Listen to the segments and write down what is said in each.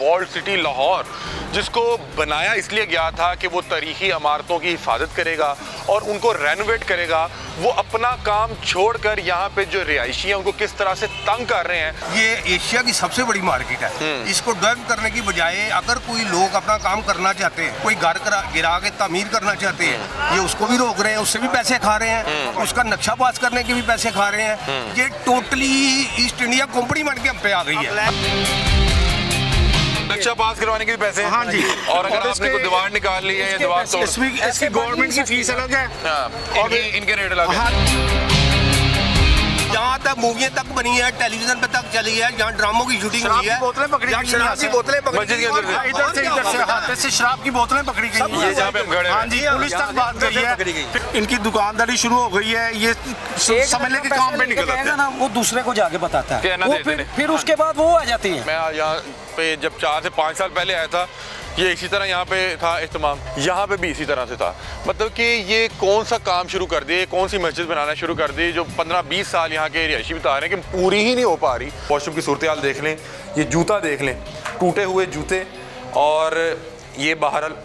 Walled city Lahore, जिसको बनाया इसलिए गया था कि वो तारीखी इमारतों की हिफाजत करेगा और उनको रेनोवेट करेगा, वो अपना काम छोड़कर यहाँ पे जो रिहायशी हैं उनको किस तरह से तंग कर रहे हैं। ये एशिया की सबसे बड़ी मार्केट है। इसको डेवलप करने की बजाय अगर कोई लोग अपना काम करना चाहते हैं, कोई घर गिरा के तामीर करना चाहते हैं, ये उसको भी रोक रहे हैं, उससे भी पैसे खा रहे हैं, उसका नक्शा पास करने के भी पैसे खा रहे हैं। ये टोटली ईस्ट इंडिया कंपनी बन के हम पे आ गई है। नक्शा पास करवाने के भी पैसे। हाँ जी। और अगर आपने कोई दीवार निकाल ली है या दीवार तोड़, इसकी गवर्नमेंट की फीस अलग है और इनके रेट अलग है। जहाँ तक मूवियाँ तक बनी है, टेलीविजन पे तक चली है, जहाँ ड्रामों की शूटिंग हुई है, बोतलें पकड़ी गई, शराब की बोतलें मस्जिद के अंदर से इधर से हाथ से शराब की बोतलें पकड़ी गई ये जहाँ पे हम खड़े हैं। हाँ जी, पुलिस तक बात गई है, इनकी दुकानदारी शुरू हो गई है। ये समझने के काम पे निकल जाते हैं, वो दूसरे को जाके बताता है, वो फिर उसके बाद वो आ जाती है। मैं यहाँ पे जब 4 से 5 साल पहले आया था, ये इसी तरह यहाँ पे था इस्तेमाल, यहाँ पे भी इसी तरह से था। मतलब कि ये कौन सा काम शुरू कर दिए, कौन सी मस्जिद बनाना शुरू कर दी जो 15-20 साल यहाँ के रिहायशी बता रहे हैं कि पूरी ही नहीं हो पा रही। वॉशरूम की सूरत हाल देख लें, ये जूता देख लें, टूटे हुए जूते, और ये बहरहाल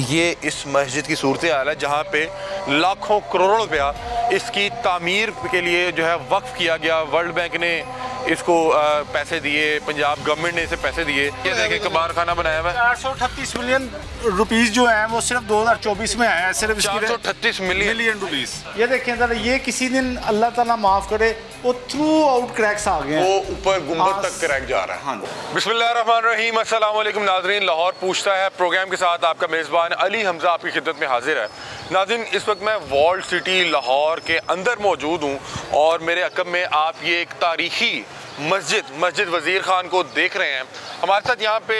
ये इस मस्जिद की सूरत हाल है जहाँ पे लाखों करोड़ों रुपया इसकी तामीर के लिए जो है वक्फ किया गया। वर्ल्ड बैंक ने इसको पैसे दिए, पंजाब गवर्नमेंट ने इसे पैसे दिए। ये देखें कबार खाना बनाया हुआ है। 438 मिलियन रुपीस जो है वो सिर्फ 2024 में आया है, सिर्फ 438 मिलियन रुपीस। ये देखें जरा, ये किसी दिन अल्लाह ताला माफ करे वो थ्रू आउट क्रैक्स आ गए हैं, वो ऊपर गुंबद तक क्रैक जा रहा है। हाँ। बिस्मिल्लाहिर्रहमानिर्रहीम, अस्सलाम वालेकुम नाज़रीन। लाहौर पूछता है प्रोग्राम के साथ आपका मेज़बान अली हमजा आपकी खिदमत में हाजिर है। नाज़रीन, इस वक्त मैं वॉल्ड सिटी लाहौर के अंदर मौजूद हूँ और मेरे अक़ब में आप ये एक तारीखी मस्जिद वज़ीर ख़ान को देख रहे हैं। हमारे साथ यहाँ पे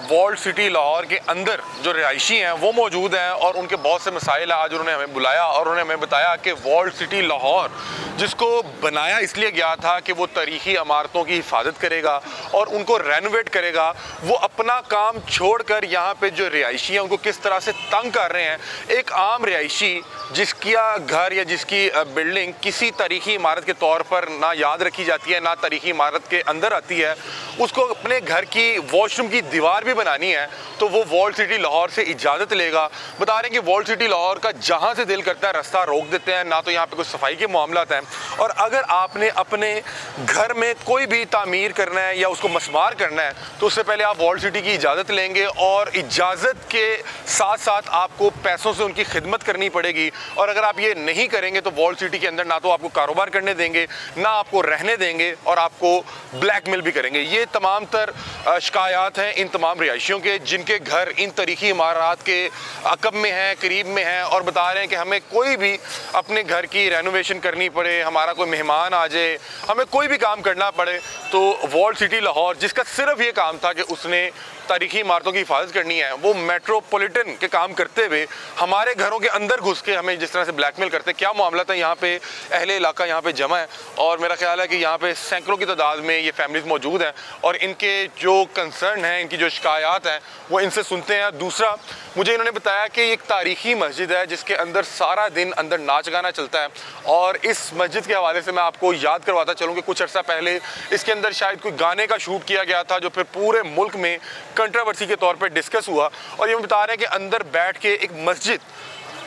वॉल्ड सिटी लाहौर के अंदर जो रिहायशी हैं वो मौजूद हैं और उनके बहुत से मसाइल आज उन्होंने हमें बुलाया और उन्होंने हमें बताया कि वॉल्ड सिटी लाहौर, जिसको बनाया इसलिए गया था कि वो तारीखी इमारतों की हिफाजत करेगा और उनको रेनोवेट करेगा, वो अपना काम छोड़कर यहाँ पे जो रिहायशी हैं उनको किस तरह से तंग कर रहे हैं। एक आम रिहायशी जिसका घर या जिसकी बिल्डिंग किसी तारीखी इमारत के तौर पर ना याद रखी जाती है, ना तारीखी इमारत के अंदर आती है, उसको अपने घर की वॉशरूम की दीवार भी बनानी है तो वो वॉल्ड सिटी लाहौर से इजाज़त लेगा। बता रहे हैं कि वॉल्ड सिटी लाहौर का जहाँ से दिल करता है रास्ता रोक देते हैं, ना तो यहाँ पे कुछ सफाई के मामलात हैं। और अगर आपने अपने घर में कोई भी तामीर करना है या उसको मसमार करना है तो उससे पहले आप वॉल्ड सिटी की इजाज़त लेंगे और इजाज़त के साथ साथ आपको पैसों से उनकी खिदमत करनी पड़ेगी। और अगर आप ये नहीं करेंगे तो वॉल्ड सिटी के अंदर ना तो आपको कारोबार करने देंगे, ना आपको रहने देंगे और आपको ब्लैकमेल भी करेंगे। ये तमाम तर शिकायत हैं इन तमाम रिहायशियों के जिनके घर इन तारीखी इमारत के अक़ब में हैं, करीब में हैं, और बता रहे हैं कि हमें कोई भी अपने घर की रेनोवेशन करनी पड़े, हमारा कोई मेहमान आ जाए, हमें कोई भी काम करना पड़े तो वॉल्ड सिटी लाहौर, जिसका सिर्फ ये काम था कि उसने तारीखी इमारतों की हिफाजत करनी है, वो मेट्रोपॉलिटन के काम करते हुए हमारे घरों के अंदर घुस के हमें जिस तरह से ब्लैकमेल करते हैं। क्या मामला था यहाँ पे, अहले इलाका यहाँ पे जमा है और मेरा ख्याल है कि यहाँ पे सैकड़ों की तादाद में ये फैमिलीज मौजूद हैं और इनके जो कंसर्न हैं, इनकी जो शिकायत हैं वो इनसे सुनते हैं। दूसरा, मुझे इन्होंने बताया कि एक तारीखी मस्जिद है जिसके अंदर सारा दिन अंदर नाच गाना चलता है और इस मस्जिद के हवाले से मैं आपको याद करवाता चलूँ कि कुछ अर्सा पहले इसके अंदर शायद कोई गाने का शूट किया गया था जो फिर पूरे मुल्क में कंट्रोवर्सी के तौर पे डिस्कस हुआ। और ये बता रहे हैं कि अंदर बैठ के एक मस्जिद,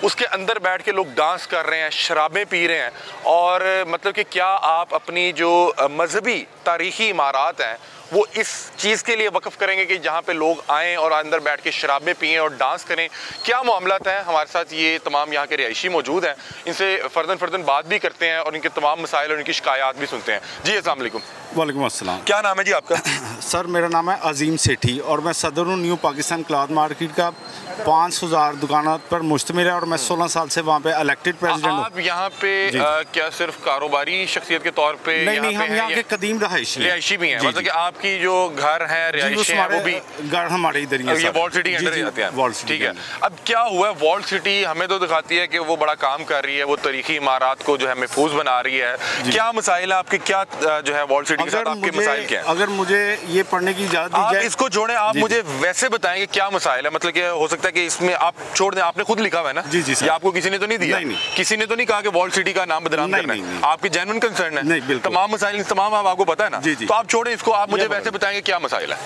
उसके अंदर बैठ के लोग डांस कर रहे हैं, शराबें पी रहे हैं। और मतलब कि क्या आप अपनी जो मजहबी तारीखी इमारत हैं वो इस चीज़ के लिए वक्फ करेंगे कि जहाँ पे लोग आएँ और अंदर बैठ के शराबें पिएँ और डांस करें? क्या मामलात हैं? हमारे साथ ये तमाम यहाँ के रिहायशी मौजूद हैं, इनसे फ़र्दन बात भी करते हैं और इनके तमाम मसाइल और इनकी शिकायत भी सुनते हैं। जी अस्सलाम वालेकुम। वालेकुम अस्सलाम। क्या नाम है जी आपका? सर मेरा नाम है अजीम सेठी और मैं सदर हूँ न्यू पाकिस्तान क्लॉथ मार्केट का। 5000 दुकानों पर मुश्तमिल है और मैं 16 साल से वहाँ पे इलेक्टेड प्रेसिडेंट हूँ। आप यहाँ पे क्या सिर्फ कारोबारी शख्सियत के तौर पे? नहीं, हम यहाँ के कदीम रिहायशी भी हैं। मतलब कि आपकी जो घर है रिहायशी है वो भी घर हमारे इधर ही है। ये वॉल्ड सिटी के अंदर जाते हैं। ठीक है, अब क्या हुआ है, वॉल्ड सिटी हमें तो दिखाती है कि वो बड़ा काम कर रही है, वो तारीखी इमारत को जो है महफूज बना रही है। क्या मसाइल है आपके, क्या जो है वॉल्ड सिटी के साथ आपके मसाइल क्या है? अगर मुझे ये पढ़ने की इजाजत दी जाए, इसको छोड़ें, आप मुझे वैसे बताएंगे क्या मसाइल है। मतलब कि हो सकता है कि इसमें आप छोड़ दें, आपने खुद लिखा हुआ है ना? जी जी सर। आपको किसी ने तो नहीं दिया? नहीं। किसी ने तो नहीं कहा कि वॉल्ड सिटी का नाम बदनाम करना है? आपकी जेन्युइन कंसर्न है? नहीं, बिल्कुल। तमाम मसाइल तमाम आपको पता है ना? जी जी। तो आप छोड़ें इसको, आप मुझे वैसे बताएंगे क्या मसाइल है।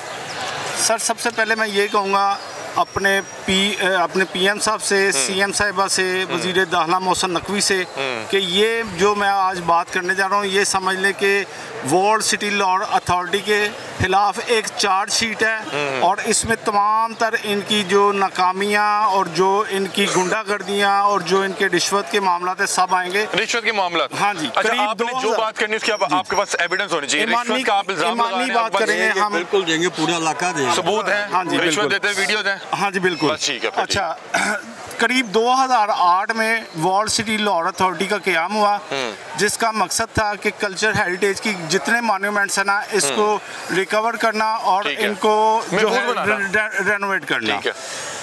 सर सबसे पहले मैं ये कहूँगा अपने पीएम साहब से, सीएम साहिबा से, वज़ीर दाखिला मोहसिन नकवी से कि ये जो मैं आज बात करने जा रहा हूँ ये समझ लें कि वर्ल्ड सिटी लॉ अथॉरिटी के खिलाफ एक चार्जशीट है और इसमें तमाम तर इनकी जो नाकामियाँ और जो इनकी गुंडागर्दियाँ और जो इनके रिश्वत के मामला है सब आएंगे। रिश्वत के मामला? हाँ जी। अच्छा, आपने जो बात करनी है उसकी आपके पास एविडेंस होनी चाहिए। रिश्वत का आप इल्जाम लगा रहे हैं, बात करेंगे हम, बिल्कुल देंगे, पूरा इलाका देंगे, सबूत है। हाँ जी, रिश्वत देते हैं, वीडियोज हैं। हाँ जी बिल्कुल। ठीक है। अच्छा, करीब 2008 में वर्ल्ड सिटी लॉ अथॉरिटी का क़याम हुआ जिसका मकसद था कि कल्चर हेरिटेज की जितने मॉन्यूमेंट्स हैं ना इसको रिकवर करना और इनको जो है रेनोवेट करना।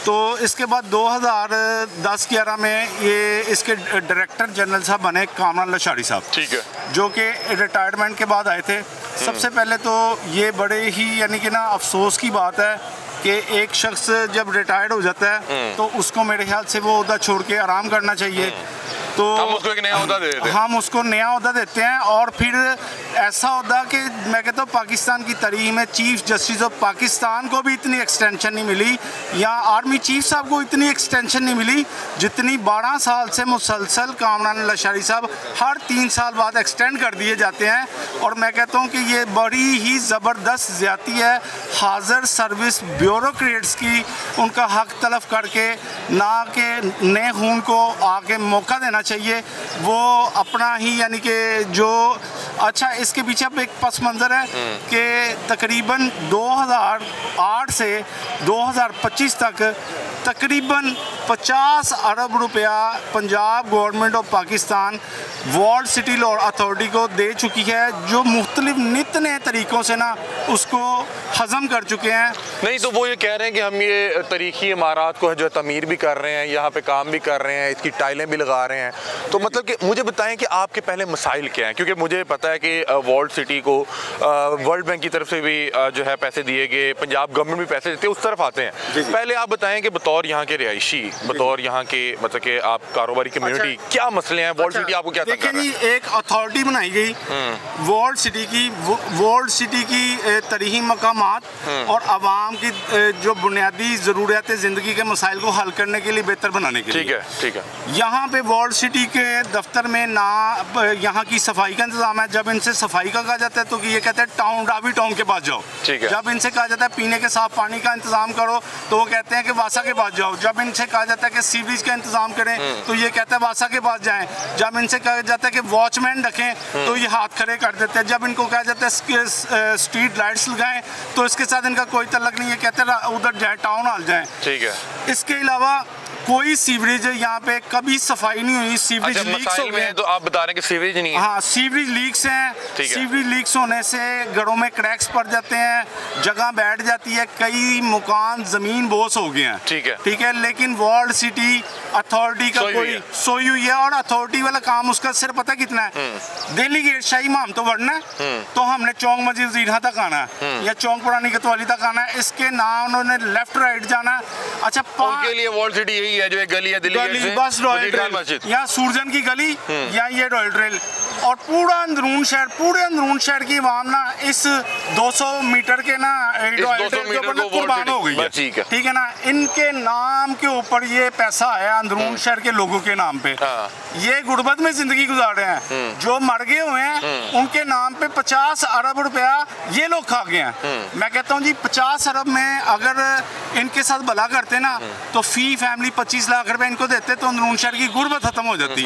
तो इसके बाद 2010-11 में ये इसके डायरेक्टर जनरल साहब बने कामरान लशारी साहब, ठीक है, जो कि रिटायरमेंट के बाद आए थे। सबसे पहले तो ये बड़े ही यानी कि ना अफसोस की बात है कि एक शख्स जब रिटायर्ड हो जाता है तो उसको मेरे ख्याल से वो ओहदा छोड़ के आराम करना चाहिए। तो हम उसको एक नया ओहदा दे देते हैं। हम उसको नया ओहदा देते हैं और फिर ऐसा ओहदा कि मैं कहता हूँ पाकिस्तान की तारीख में चीफ जस्टिस ऑफ पाकिस्तान को भी इतनी एक्सटेंशन नहीं मिली या आर्मी चीफ साहब को इतनी एक्सटेंशन नहीं मिली जितनी 12 साल से मुसलसल कामरान लशारी साहब हर 3 साल बाद एक्सटेंड कर दिए जाते हैं। और मैं कहता हूँ कि ये बड़ी ही ज़बरदस्त ज़्यादती है हाज़र सर्विस ब्यूरोक्रेट्स की, उनका हक तलफ करके ना कि नए खून को आके मौका देना चाहिए, वो अपना ही यानी कि जो अच्छा इसके पीछे अब एक पस मंज़र है कि तकरीबन 2008 से 2025 तक तकरीबन 50 अरब रुपया Punjab government of Pakistan world city law authority को दे चुकी है जो मुख्तलिफ नित नए तरीक़ों से ना उसको हज़म कर चुके हैं। नहीं तो वो ये कह रहे हैं कि हम ये तारीखी इमारत को जो है तमीर भी कर रहे हैं, यहाँ पे काम भी कर रहे हैं, इसकी टाइलें भी लगा रहे हैं। तो मतलब कि मुझे बताएं कि आपके पहले मसाइल क्या हैं, क्योंकि मुझे पता है कि वर्ल्ड सिटी को वर्ल्ड बैंक की तरफ से भी जो है पैसे दिए गए, पंजाब गवर्नमेंट भी पैसे देते हैं, उस तरफ आते हैं। पहले आप बताएं कि बतौर यहाँ के रिहायशी, बतौर यहाँ के मतलब कि आप कारोबारी कम्युनिटी क्या मसले हैं, वर्ल्ड सिटी आपको क्या तंग कर रहा है? एक अथॉरिटी बनाई गई वर्ल्ड सिटी की तरीही मकामात और आवाम की जो बुनियादी ज़रूरियात ज़िंदगी के मसाइल को हल करने के लिए बेहतर बनाने के लिए। ठीक है, ठीक है। यहाँ पे वर्ल्ड सिटी के दफ्तर में ना यहाँ की सफाई का इंतजाम है। जब इनसे सफाई का कहा जाता है तो ये कहते हैं टाउन रावी टाउन के पास जाओ। ठीक है। जब इनसे कहा जाता है पीने के साफ पानी का इंतजाम करो तो वो कहते हैं कि वासा के पास जाओ। जब इनसे कहा जाता है कि सीवरेज का इंतजाम करें तो ये कहते हैं वासा के पास जाएं। जब इनसे कहा जाता है कि वॉचमैन रखें तो ये हाथ खड़े कर देते हैं। जब इनको कहा जाता है स्ट्रीट लाइट्स लगाएं तो इसके साथ इनका कोई तल्लक नहीं है, कहते हैं उधर जाए टाउन हॉल जाएं। ठीक है। इसके अलावा कोई सीवरेज यहाँ पे कभी सफाई नहीं हुई, सीवरेज लीक्स हो गए। तो आप बता रहे हैं कि सीवरेज नहीं है? हाँ, सीवरेज लीक्स हैं। सीवरेज लीक्स होने से घरों में क्रैक्स पड़ जाते हैं, जगह बैठ जाती है, कई मकान जमीन बोस हो गए हैं। ठीक है, ठीक है। लेकिन वर्ल्ड सिटी अथॉरिटी का कोई सोई हुई है और अथॉरिटी वाला काम उसका सिर्फ पता कितना है, दिल्ली गेट शाही इमाम तो बढ़ना है तो हमने चौक मस्जिद जीरा तक आना है या चौक पुरानी कोतवाली तक आना है, इसके नाम उन्होंने लेफ्ट राइट जाना है। अच्छा, उनके लिए वर्ल्ड सिटी यही है जो एक गली है दिल्ली बस रॉयल ट्रेल या सूरजन की गली या ये रॉयल ट्रेल और पूरा अंदरून शहर, पूरे अंदरून शहर की आवाम ना इस 200 मीटर के ना रॉयल ट्रेल के ऊपर कुर्बान हो गई है। ठीक है ना, इनके नाम के ऊपर ये पैसा आया अंदरून शहर के लोगों के नाम पे। ये गुर्बत में जिंदगी गुजार रहे हैं, जो मर गए हुए हैं उनके नाम पे 50 अरब रुपया ये लोग खा गए हैं। मैं कहता हूँ जी 50 अरब में अगर इनके साथ भला करते ना तो फी फैमिली 25 लाख रुपए इनको देते तो अंदरून शहर की गुर्बत खत्म हो जाती।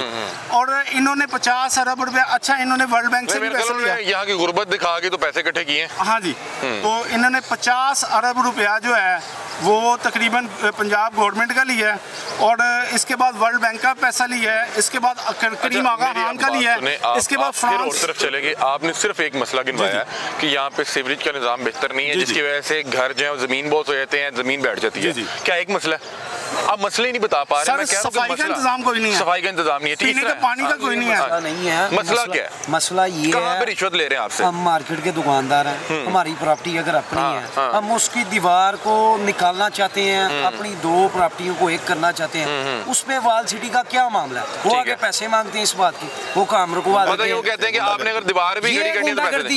और इन्होंने 50 अरब रुपया, अच्छा इन्होंने वर्ल्ड बैंक से भी पैसे लिया, यहाँ की गुर्बत दिखा के तो पैसे इकट्ठे किए। हाँ जी, तो इन्होंने 50 अरब रुपया जो है वो तकरीबन पंजाब गवर्नमेंट का लिया है और इसके बाद वर्ल्ड बैंक का पैसा लिया है, इसके बाद करीम आगा खान का लिया है, इसके बाद फ्रांस तरफ चले गए। आपने सिर्फ एक मसला गिनवाया कि यहाँ पे सीवरेज का निजाम बेहतर नहीं है जिसकी वजह से घर जो है जमीन बहुत हो जाते हैं, जमीन बैठ जाती है। क्या एक मसला है? आप मसले ही नहीं बता पा रहे। मैं कह रहा हूं सफाई का इंतजाम कोई नहीं है, सफाई का इंतजाम नहीं है, पीने का पानी का कोई नहीं है। नहीं है मसला क्या है? मसला ये है कहाँ पे रिश्वत ले रहे हैं आपसे? हम मार्केट के दुकानदार हैं, हमारी प्रॉपर्टी अगर अपनी है, हम उसकी दीवार को निकालना चाहते हैं, अपनी 2 प्रॉपर्टियों को एक करना चाहते हैं, उसमें वॉल सिटी का क्या मामला है? वो आगे पैसे मांगते हैं इस बात की, वो काम रुकवा देते हैं। वो कहते हैं कि आपने अगर दीवार भी खड़ी करनी है तो पैसे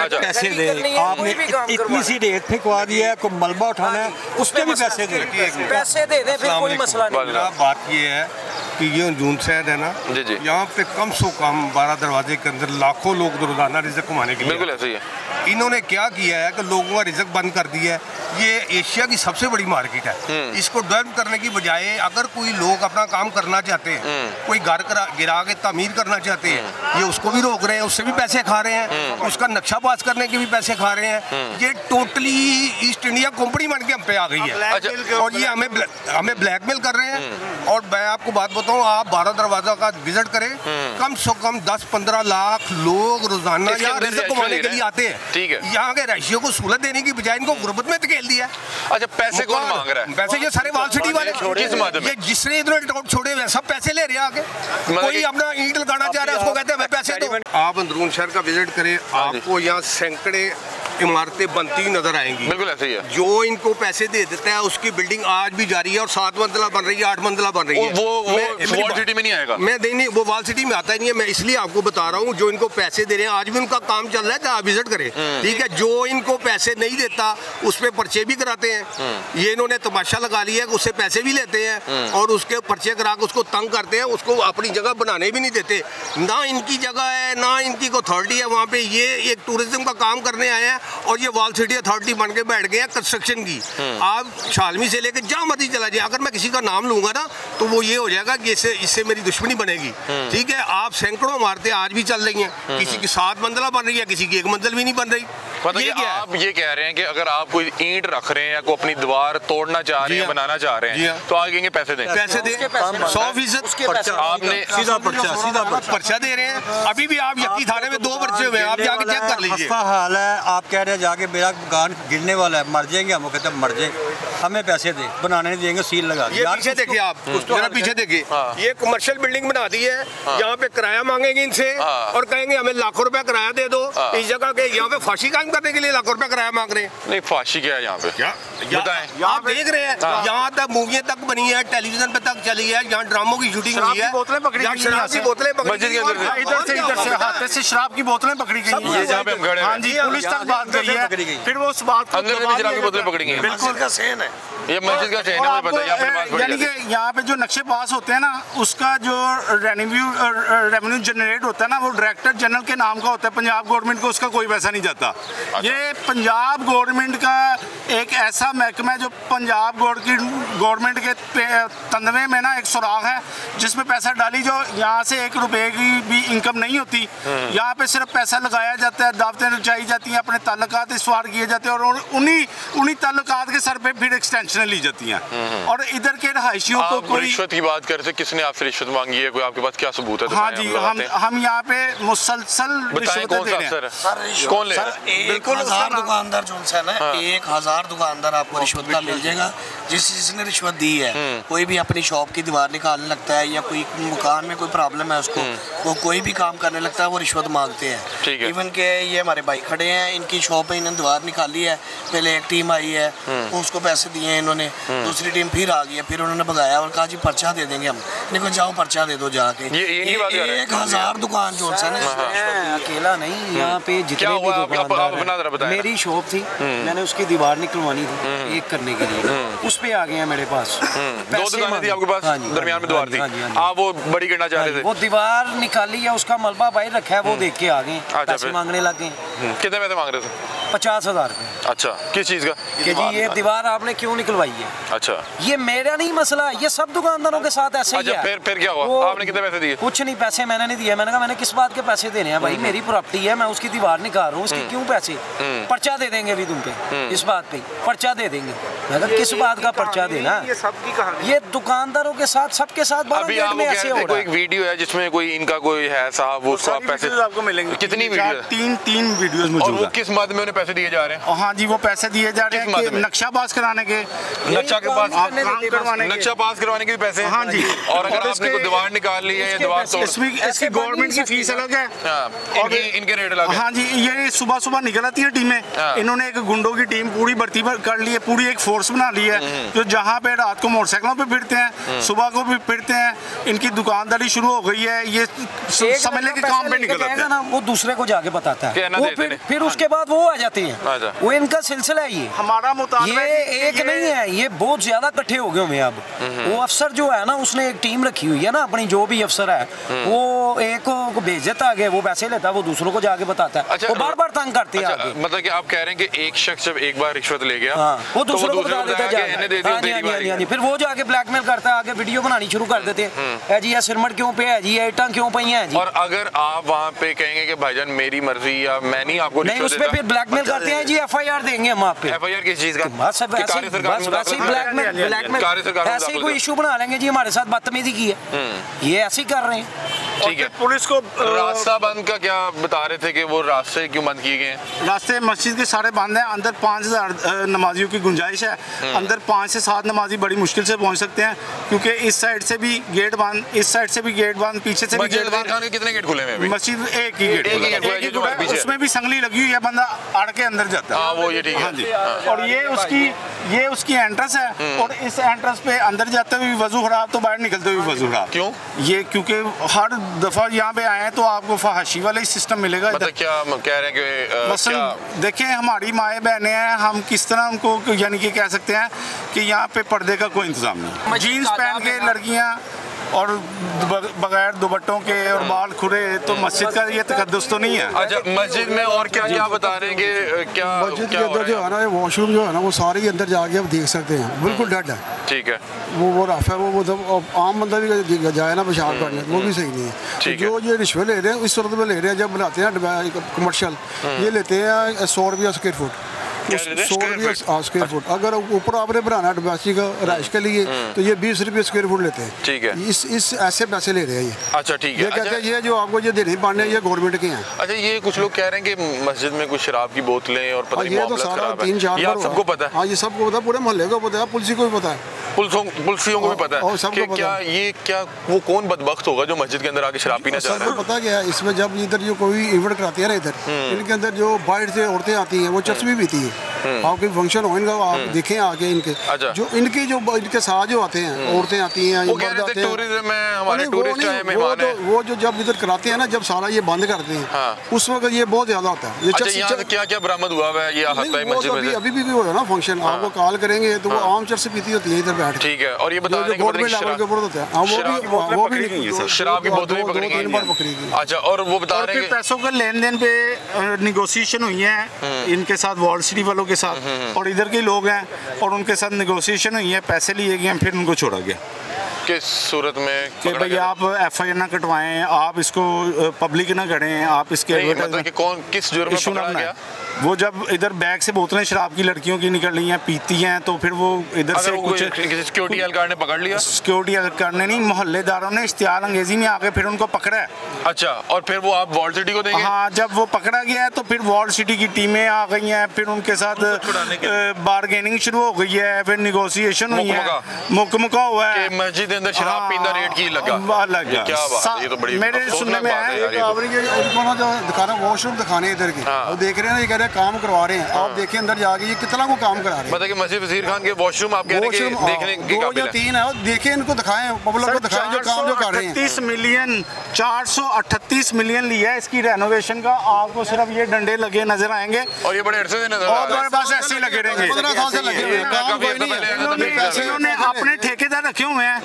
दें। पैसे दे, आपने इतनी सी रेत फेंकवा दी है, कोई मलबा उठाना है उसके भी पैसे दे, पैसे दे दे, फिर कोई मसला नहीं। बात ये है कि ये जून शहर है ना, यहाँ पे कम से कम 12 दरवाजे के अंदर लाखों लोग रोजाना रिज़्क कमाने के लिए। बिल्कुल ऐसे ही है। इन्होंने क्या किया है कि लोगों का रिज़्क बंद कर दिया है। ये एशिया की सबसे बड़ी मार्केट है। इसको डेवलप करने की बजाय अगर कोई लोग अपना काम करना चाहते हैं, कोई घर गिरा के तामीर करना चाहते हैं, ये उसको भी रोक रहे हैं, उससे भी पैसे खा रहे हैं, उसका नक्शा पास करने के भी पैसे खा रहे हैं। ये टोटली ईस्ट इंडिया कंपनी बन के हम पे आ गई है और ये हमें ब्लैकमेल कर रहे हैं। और मैं आपको बात बताऊं, आप 12 दरवाजा का विजिट करें, कम से कम 10-15 लाख लोग रोजाना यहाँ रिज़्क कमाने के लिए आते हैं। ठीक है, यहाँ के रशियों को सहूलत देने की बजाय इनको गुर्बत में धकेल दिया। अच्छा, पैसे कौन मांग रहा है? पैसे ये सारे वॉल सिटी वाले, ये जिसने इधर छोड़े हुए सब पैसे ले रहे हैं आगे। कोई अपना ईंट लगाना चाह रहा है, उसको कहते हैं पैसे दो। आप अंदरून शहर का विजिट करें, आपको यहाँ सैकड़े इमारतें बनती नजर आएंगी। बिल्कुल ऐसे ही है। जो इनको पैसे दे देता है उसकी बिल्डिंग आज भी जारी है और 7 मंजिला बन रही है, 8 मंजिला बन रही है। वो वॉल सिटी में नहीं आएगा। मैं नहीं, वो वॉल सिटी में आता ही नहीं है। मैं इसलिए आपको बता रहा हूँ, जो इनको पैसे दे रहे हैं आज भी उनका काम चल रहा है, तो आप विजिट करें। ठीक है, जो इनको पैसे नहीं देता उस पर पर्चे भी कराते हैं। ये इन्होंने तमाशा लगा लिया है, उससे पैसे भी लेते हैं और उसके पर्चे करा के उसको तंग करते हैं, उसको अपनी जगह बनाने भी नहीं देते। ना इनकी जगह है, ना इनकी अथॉरिटी है वहाँ पे। ये एक टूरिज्म का काम करने आए हैं और ये वॉल सिटी अथॉरिटी बन के बैठ गए हैं कंस्ट्रक्शन की। आप शालमी से लेकर जहाँ मर्जी चला जाए, अगर मैं किसी का नाम लूंगा ना तो वो ये हो जाएगा कि इससे मेरी दुश्मनी बनेगी। ठीक है, आप सैकड़ों इमारतें आज भी चल रही हैं, किसी की 7 मंजिला बन रही है, किसी की 1 मंजिल भी नहीं बन रही। आप ये कह रहे हैं कि अगर आप कोई ईंट रख रहे हैं या कोई अपनी दीवार तोड़ना चाह रहे हैं, बनाना चाह रहे हैं, तो आगे कहेंगे पैसे दें। पैसे दें 100%। आपने सीधा पर्चा दे रहे हैं। अभी भी आप यकी थाने में 2 पर्चे हुए हैं, आप जाके चेक कर लीजिए। हाल है, आप कह रहे हैं जाके मेरा मकान गिरने वाला है, मर जाएंगे हम, कहते हैं मर जाए, हमें पैसे दे, बनाने नहीं देंगे, सील लगा। ये पीछे देखिए, आप जरा पीछे देखिए, ये कमर्शियल बिल्डिंग बना दी है। यहाँ पे किराया मांगेंगे इनसे और कहेंगे हमें लाखों रुपया किराया दे दो। इस जगह के यहाँ पे फांसी कायम करने के लिए लाखों रुपया किराया मांग रहे हैं। नहीं, फांसी क्या है यहाँ पे? क्या बताएं? आप देख रहे हैं, यहाँ तक मूवियाँ तक बनी है, टेलीविजन पे तक चली है, यहाँ ड्रामों की शूटिंग हुई है, बोतलें पकड़ी, शराब की बोतलें पकड़ी, इधर से हाथ से शराब की बोतलें पकड़ी गई हैं। ये जहाँ पे हम खड़े हैं। हाँ जी, पुलिस तक बात गई है, फिर वो उस बात अंदर से भी शराब की बोतलें पकड़ी गई हैं। बिल्कुल का सेन है, ये मस्जिद का शहर है, मुझे पता है। यहाँ पे नमाज पढ़ी यानी जाती है। कि यहाँ पे जो नक्शे पास होते हैं ना, उसका जो रेवेन्यू जनरेट होता है ना, वो डायरेक्टर जनरल के नाम का होता है। पंजाब गवर्नमेंट को उसका कोई पैसा नहीं जाता। ये पंजाब गवर्नमेंट का एक ऐसा महकमा है जो पंजाब गवर्नमेंट के तंदवे में ना एक सुराग है, जिसमें पैसा डाली जो यहाँ से 1 रुपए की भी इनकम नहीं होती। यहाँ पे सिर्फ पैसा लगाया जाता है, दावतें रचाई जाती हैं, अपने ताल्लुकात इस्वार किए जाते हैं और उन्हीं ताल्लुकात के सर पे फिर एक्सटेंशन ली जाती हैं। और इधर के रहायशियों को कोई रिश्वत की बात करते, किसने आपसे रिश्वत मांगी है? कोई आपके पास क्या सबूत है? हाँ जी, हम यहाँ पे मुसलसल रिश्वतें दे रहे हैं। कौन ले? 1000 दुकानदार जो है ना, 1000 दुकानदार आपको रिश्वत का मिल जाएगा। जिसने रिश्वत दी है, कोई भी अपनी शॉप की दीवार निकालने लगता है या कोई मकान में कोई प्रॉब्लम है उसको, वो कोई भी काम करने लगता है, वो रिश्वत मांगते हैं। इवन के ये हमारे भाई खड़े हैं, इनकी शॉप पे इन्होंने दीवार निकाली है, पहले एक टीम आई है, उसको पैसे दिए इन्होंने, दूसरी टीम फिर आ गई है, फिर उन्होंने भगाया और कहा जी पर्चा दे देंगे हम। इनको जाओ पर्चा दे दो जाके। 1000 दुकान जो है ना, अकेला नहीं, यहाँ पे जितने भी दुकानदार, मेरी शॉप थी, मैंने उसकी दीवार निकलवानी थी एक करने के लिए, उस पे आ गए हैं मेरे पास। 2 दुकानें थी आपके पास, दरमियान में दीवार थी, आप वो बड़ी करना चाह रहे थे। वो दीवार निकाली है, उसका मलबा बाहर रखा है, वो देख के आ गए, पैसे मांगने लग गए। कितने पैसे मांग रहे थे? 50,000 रुपए। अच्छा, किस चीज का? कि जी ये दीवार आपने क्यों निकलवाई है? अच्छा, ये मेरा नहीं मसला, ये सब दुकानदारों के साथ ऐसे ही है। फिर क्या हुआ? आपने कितने पैसे दिए? कुछ नहीं, पैसे मैंने नहीं दिए। मैंने कहा मैंने किस बात के पैसे देने हैं भाई, मेरी प्रॉपर्टी है, मैं उसकी दीवार निकाल रहा हूँ, उसकी क्यों पैसे? पर्चा दे देंगे भी तुम पे, इस बात पे पर्चा दे देंगे। मैं कहा किस बात का पर्चा देना? ये सबकी कहानी, ये दुकानदारों के साथ, सबके साथ अभी आपको ऐसे हो रहा है। एक वीडियो है जिसमें कोई इनका कोई है साहब, वो पैसे आपको मिलेंगे। कितनी वीडियो? 3 वीडियोस और मौजूद वो है। किस मद में उन्हें पैसे दिए जा रहे हैं? हाँ हाँ जी, वो पैसे दिए जा रहे हैं कि नक्शा पास कराने के, नक्शा के पास काम करवाने के, नक्शा पास करवाने के भी पैसे हैं। हाँ जी। और अगर आपने कोई दीवार निकाल ली है या दीवार तोड़, इसकी गवर्नमेंट की फीस अलग है और इनके रेट अलग है। हाँ जी, ये सुबह सुबह निकल आती है टीमें, इन्होंने एक गुंडों की टीम पूरी भर्ती कर ली है, पूरी एक फोर्स बना ली है, जो जहाँ पे रात को मोटरसाइकिलों पे फिरते हैं, सुबह को भी फिरते हैं, इनकी दुकानदारी शुरू हो गई है, ये समझने के काम पे निकल आते हैं ना, वो दूसरे को जाके बताता है, वो फिर उसके बाद वो आ जाते हैं, वो इनका सिलसिला है। ये हमारा मुताबिक ये एक नहीं है, ये बहुत ज्यादा इकट्ठे हो गए हैं अब। वो अफसर जो है ना, उसने एक टीम रखी हुई है ना अपनी, जो भी अफसर है वो एक को भेज देता आगे, वो पैसे लेता है, वो दूसरों को जाके बताता है। अच्छा, वो बार बार तंग करते हैं। मतलब कि आप कह रहे हैं कि एक शख्स जब एक बार रिश्वत ले गया, वो दूसरों को बता देता है, फिर वो जाके ब्लैकमेल करता है, आगे वीडियो बनानी शुरू कर देते हैं जी, ये सिरमट क्यों पे है जी, ये ईंटें क्यों पई हैं जी। और अगर आप वहाँ पे कहेंगे कि भाईजान मेरी मर्जी या मैं नहीं आपको नहीं, उस पे फिर ब्लैकमेल करते हैं जी, FIR देंगे हम आप पे। FIR किस चीज का? बस वैसे ही ब्लैकमेल, ऐसे ही कोई इशू बना लेंगे जी, हमारे साथ बदतमीजी की है, ये ऐसे ही कर रहे हैं। ठीक है, पुलिस को रास्ता बंद का क्या बता रहे थे कि वो रास्ते क्यों बंद किए गए? रास्ते मस्जिद के सारे बंद हैं, अंदर 5000 नमाजियों की गुंजाइश है, अंदर 5 से 7 नमाजी बड़ी मुश्किल से पहुंच सकते हैं, क्योंकि इस साइड से भी गेट बंद, इस साइड से भी गेट बंद, पीछे से भी गेट बंद। कितने गेट खुले हैं? मस्जिद एक ही गेट, उसमें भी संगली लगी हुई है, बंदा अड़ के अंदर जाता है। वो ये ठीक है। हाँ जी, और ये उसकी एंट्रेंस है, और इस एंट्रेंस पे अंदर जाते हुए वजू खराब, तो बाहर निकलते हुए वजू खराब। क्यों? ये क्योंकि हर दफा यहाँ पे आए हैं तो आपको फहाशी वाला ही सिस्टम मिलेगा। मतलब क्या कह रहे हैं कि मसलन देखें, हमारी माएँ बहनें हैं, हम किस तरह उनको यानी कि कह सकते हैं कि यहाँ पे पर्दे का कोई इंतजाम नहीं, जीन्स पहन के लड़कियाँ और बगैर दुपट्टों के और बाल खुले, तो मस्जिद का ये तकद्दुस तो नहीं है। अच्छा, मस्जिद में और क्या क्या बता रहे हैं कि क्या मस्जिद के अंदर जो है ना, वॉशरूम जो है ना, वो सारे अंदर जाके आप देख सकते हैं, बिल्कुल डेड है। ठीक है, वो रफ है, वो मतलब आम बंदा भी जाए ना पेशाब करने, वो भी सही नहीं है। जो ये रिश्वत ले रहे हैं इस सूरत में ले रहे हैं, जब बनाते हैं कमर्शियल, ये लेते हैं 100 रुपया स्क्वायर फुट, 100 रुपया स्क्वायर फुट। अगर ऊपर आपने बनाना है डब्बासी का रहाइश के लिए, तो ये 20 रुपये स्क्वायर फुट लेते हैं। ठीक है, इस ऐसे पैसे ले रहे हैं ये। अच्छा, ठीक है। ये कहते हैं ये जो आपको ये देने पाने ये गवर्नमेंट के हैं। अच्छा, ये कुछ लोग कह रहे हैं कि मस्जिद में कुछ शराब की बोतलें और पता नहीं ये तो सारा 3-4 बार सबको पता है। हाँ, ये सबको पता है, पूरे मोहल्ले को पता है, पुलिस को भी पता है, पुलिसियों को भी पता है कि क्या ये क्या वो कौन बदबख्त होगा जो मस्जिद के अंदर आके शराब पीना चाह रहा है। पता क्या है, इसमें जब इधर जो कोई इवेंट कराते हैं ना, इधर इनके अंदर जो बाहर से औरतें आती हैं, वो चर्च में पीती है। आपके फंक्शन हो इनका, आप देखें आके इनके जो इनके साथ जो आते हैं, औरतें आती हैं, वो जो जब इधर कराते हैं ना, जब सारा ये बंद करते हैं, उस वक्त ये बहुत ज्यादा होता है। ये क्या क्या बरामद हुआ है? ये अभी भी हो रहा ना फंक्शन, आपको कॉल करेंगे तो वो आम चर्च से पीती होती है इधर बैठ। ठीक है, और ये बता रहे हैं गवर्नमेंट लेवल के ऊपर होता है, वो भी शराब की बोतलें पकड़ी। अच्छा, और वो बता रहे हैं पैसों के लेन देन पे निगोशिएशन हुई है इनके साथ, वॉल सिटी वालों के साथ, और इधर के लोग हैं, और उनके साथ निगोशिएशन हुई है, पैसे लिए गए, फिर उनको छोड़ा गया। किस सूरत में कि भाई आप FIR ना कटवाएं, आप इसको पब्लिक ना करें, आप इसके मतलब कि कौन किस जुर्म में पकड़ा गया? वो जब इधर बैग से बोतलें शराब की लड़कियों की निकल रही हैं, पीती हैं, तो फिर वो इधर से कुछ सिक्योरिटी एहलकार ने पकड़ लिया। सिक्योरिटी एहलकार ने नहीं, मोहल्लेदारों ने इश्तिहार अंगेजी में आके फिर उनको पकड़ा है। अच्छा, और फिर वो आप वॉल सिटी को देंगे? हाँ, जब वो पकड़ा गया है तो फिर वॉल सिटी की टीमें आ गई हैं, फिर उनके साथ बार्गेनिंग शुरू हो गई है, फिर निगोशिएशन हुई है, मुकमुका हुआ है, मस्जिद के अंदर शराब पीना रेट की लगा। क्या बात, ये तो बड़ी मेरे सुनने में है। दिखाना वॉशरूम दिखाने इधर की, वो देख रहे हैं ना, ये कह रहे हैं काम करवा रहे हैं, आप देखिए अंदर जाके ये कितना को काम करा रहे हैं। मतलब कि मस्जिद वजीर खान के वॉशरूम आप कह रहे हैं कि देखने के 2 या 3 है, देखिए इनको दिखाएं, पब्लिक को दिखाएं जो काम जो कर रहे हैं। 438 मिलियन लिया है इसकी रेनोवेशन का, आपको सिर्फ ये डंडे लगे नजर आएंगे, और ये बड़े अरसे से नजर आ रहे हैं, बस ऐसे ही लगे रहेंगे। 15 साल से लगे हुए हैं, काम कोई नहीं है। इन्होंने अपने ठेकेदार रखे हुए हैं,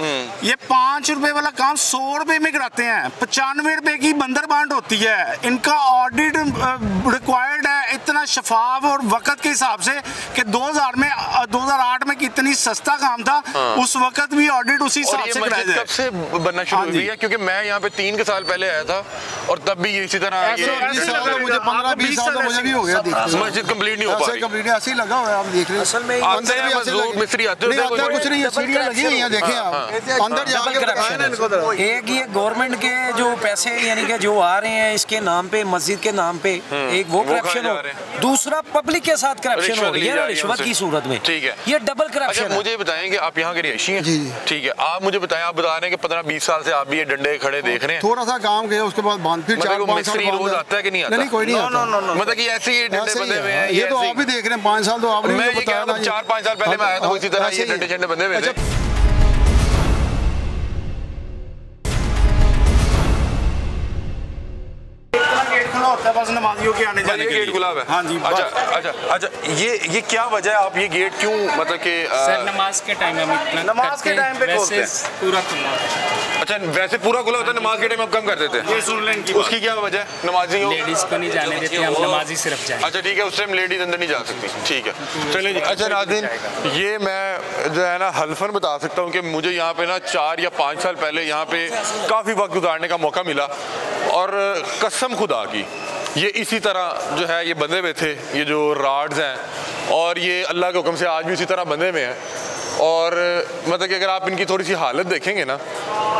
ये 5 रुपए वाला काम 100 रुपए में कराते हैं, 95 रुपए की बंदर बांट होती है, इनका ऑडिट रिक्वायर्ड है इतना शफाफ और वक्त के हिसाब से कि 2008 में कितनी सस्ता काम था, उस वक्त भी ऑडिट उसी हिसाब से कराया जाए। कब से बनना शुरू हुई है? क्योंकि मैं यहाँ पे 3 साल पहले आया था, और तब भी इसी तरह मुझे 15-20 साल मुझे भी हो गया, मस्जिद कंप्लीट नहीं हो पा रही, ऐसे ही लगा हुआ है। आप देख रहे हैं असल में मिस्त्री आते हैं, कुछ नहीं है, सीढ़ियां लगी हुई हैं, देखें आप अंदर जाके। एक ये गवर्नमेंट के जो पैसे यानी कि जो आ रहे हैं इसके नाम पे, मस्जिद के नाम पे, एक वो करप्शन दूसरा पब्लिक के साथ करप्शन हो रही है रिश्वत की सूरत में। ठीक है, ये डबल करप्शन। अच्छा मुझे बताएं कि आप यहाँ के रिहायशी हैं? जी। ठीक है, आप मुझे बताएं, आप बता रहे हैं कि 15-20 साल से आप भी ये डंडे खड़े देख रहे हैं। थोड़ा सा काम किया उसके बाद बांध, फिर 4-5 साल रोज आता है कि नहीं आता? नहीं, कोई नहीं आता। मतलब कि ऐसे ही डंडे बंधे हुए हैं? ये तो आप भी देख रहे हैं, 5 साल तो आपने मैं ये कह रहा हूँ 4-5 साल पहले मैं आया था इसी तरह ये डंडे शंडे बंधे हुए थे। होता है बस नमाजियों के आने जाने के गेट खुला है। हाँ जी। अच्छा ये क्या वजह है, आप ये गेट क्यों मतलब कि सर नमाज के टाइम हम इतना नमाज के टाइम पे खोलते हैं पूरा खुला। अच्छा वैसे पूरा खुला होता है, नमाज के टाइम आप कम कर देते हैं? ये सुन लें उसकी क्या वजह है? नमाजी लेडीज को नहीं जाने देते, हम नमाजी सिर्फ जाए। अच्छा ठीक है, उस टाइम लेडीज अंदर नहीं जा सकती। ठीक है चलिए जी। अच्छा नाज़रीन, ये मैं जो है ना हल्फन बता सकता हूँ कि मुझे यहाँ पे ना 4 या 5 साल पहले यहाँ पे काफ़ी वक्त गुजारने का मौका मिला, और कसम खुदा की ये इसी तरह जो है ये बंधे हुए थे, ये जो राड्स हैं, और ये अल्लाह के हुक्म से आज भी इसी तरह बंधे हुए हैं। और मतलब कि अगर आप इनकी थोड़ी सी हालत देखेंगे ना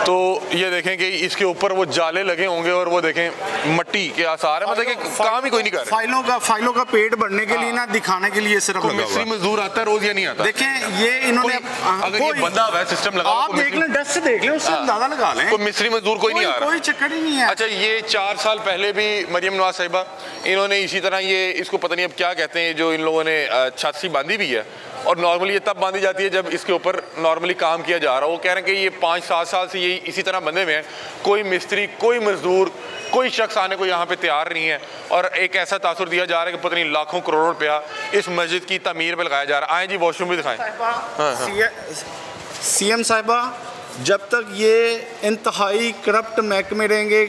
तो ये देखें कि इसके ऊपर वो जाले लगे होंगे, और वो देखें मट्टी के आसार है, मतलब कि काम ही कोई नहीं कर रहा। फाइलों का पेट भरने के लिए ना, दिखाने के लिए सिर्फ लगा हुआ। मिस्त्री मजदूर आता है रोज या नहीं आता? देखें ये इन्होंने अगर ये बंदा हुआ है सिस्टम लगा, आप देख लें, डस्ट से देख लें, उससे ज्यादा लगा लें। कोई मिस्त्री मजदूर कोई नहीं आ रहा, कोई चक्कर ही नहीं है। अच्छा ये 4 साल पहले भी मरियम नवाज साहिबा इन्होंने इसी तरह ये इसको पता नहीं अब क्या कहते हैं जो इन लोगों ने छत सी बांधी भी है, और नॉर्मली ये तब बांधी जाती है जब इसके ऊपर नॉर्मली काम किया जा रहा हो। वो कह रहे हैं कि ये 5-7 साल से यही इसी तरह बंधे हुए हैं, कोई मिस्त्री, कोई मजदूर, कोई शख्स आने को यहाँ पे तैयार नहीं है। और एक ऐसा तासुर दिया जा रहा है कि पता नहीं लाखों करोड़ों रुपया इस मस्जिद की तमीर पे लगाया जा रहा है। आए जी वॉशरूम भी दिखाएं। सीएम साहिबा, जब तक ये इंतहाई करप्ट महकमे रहेंगे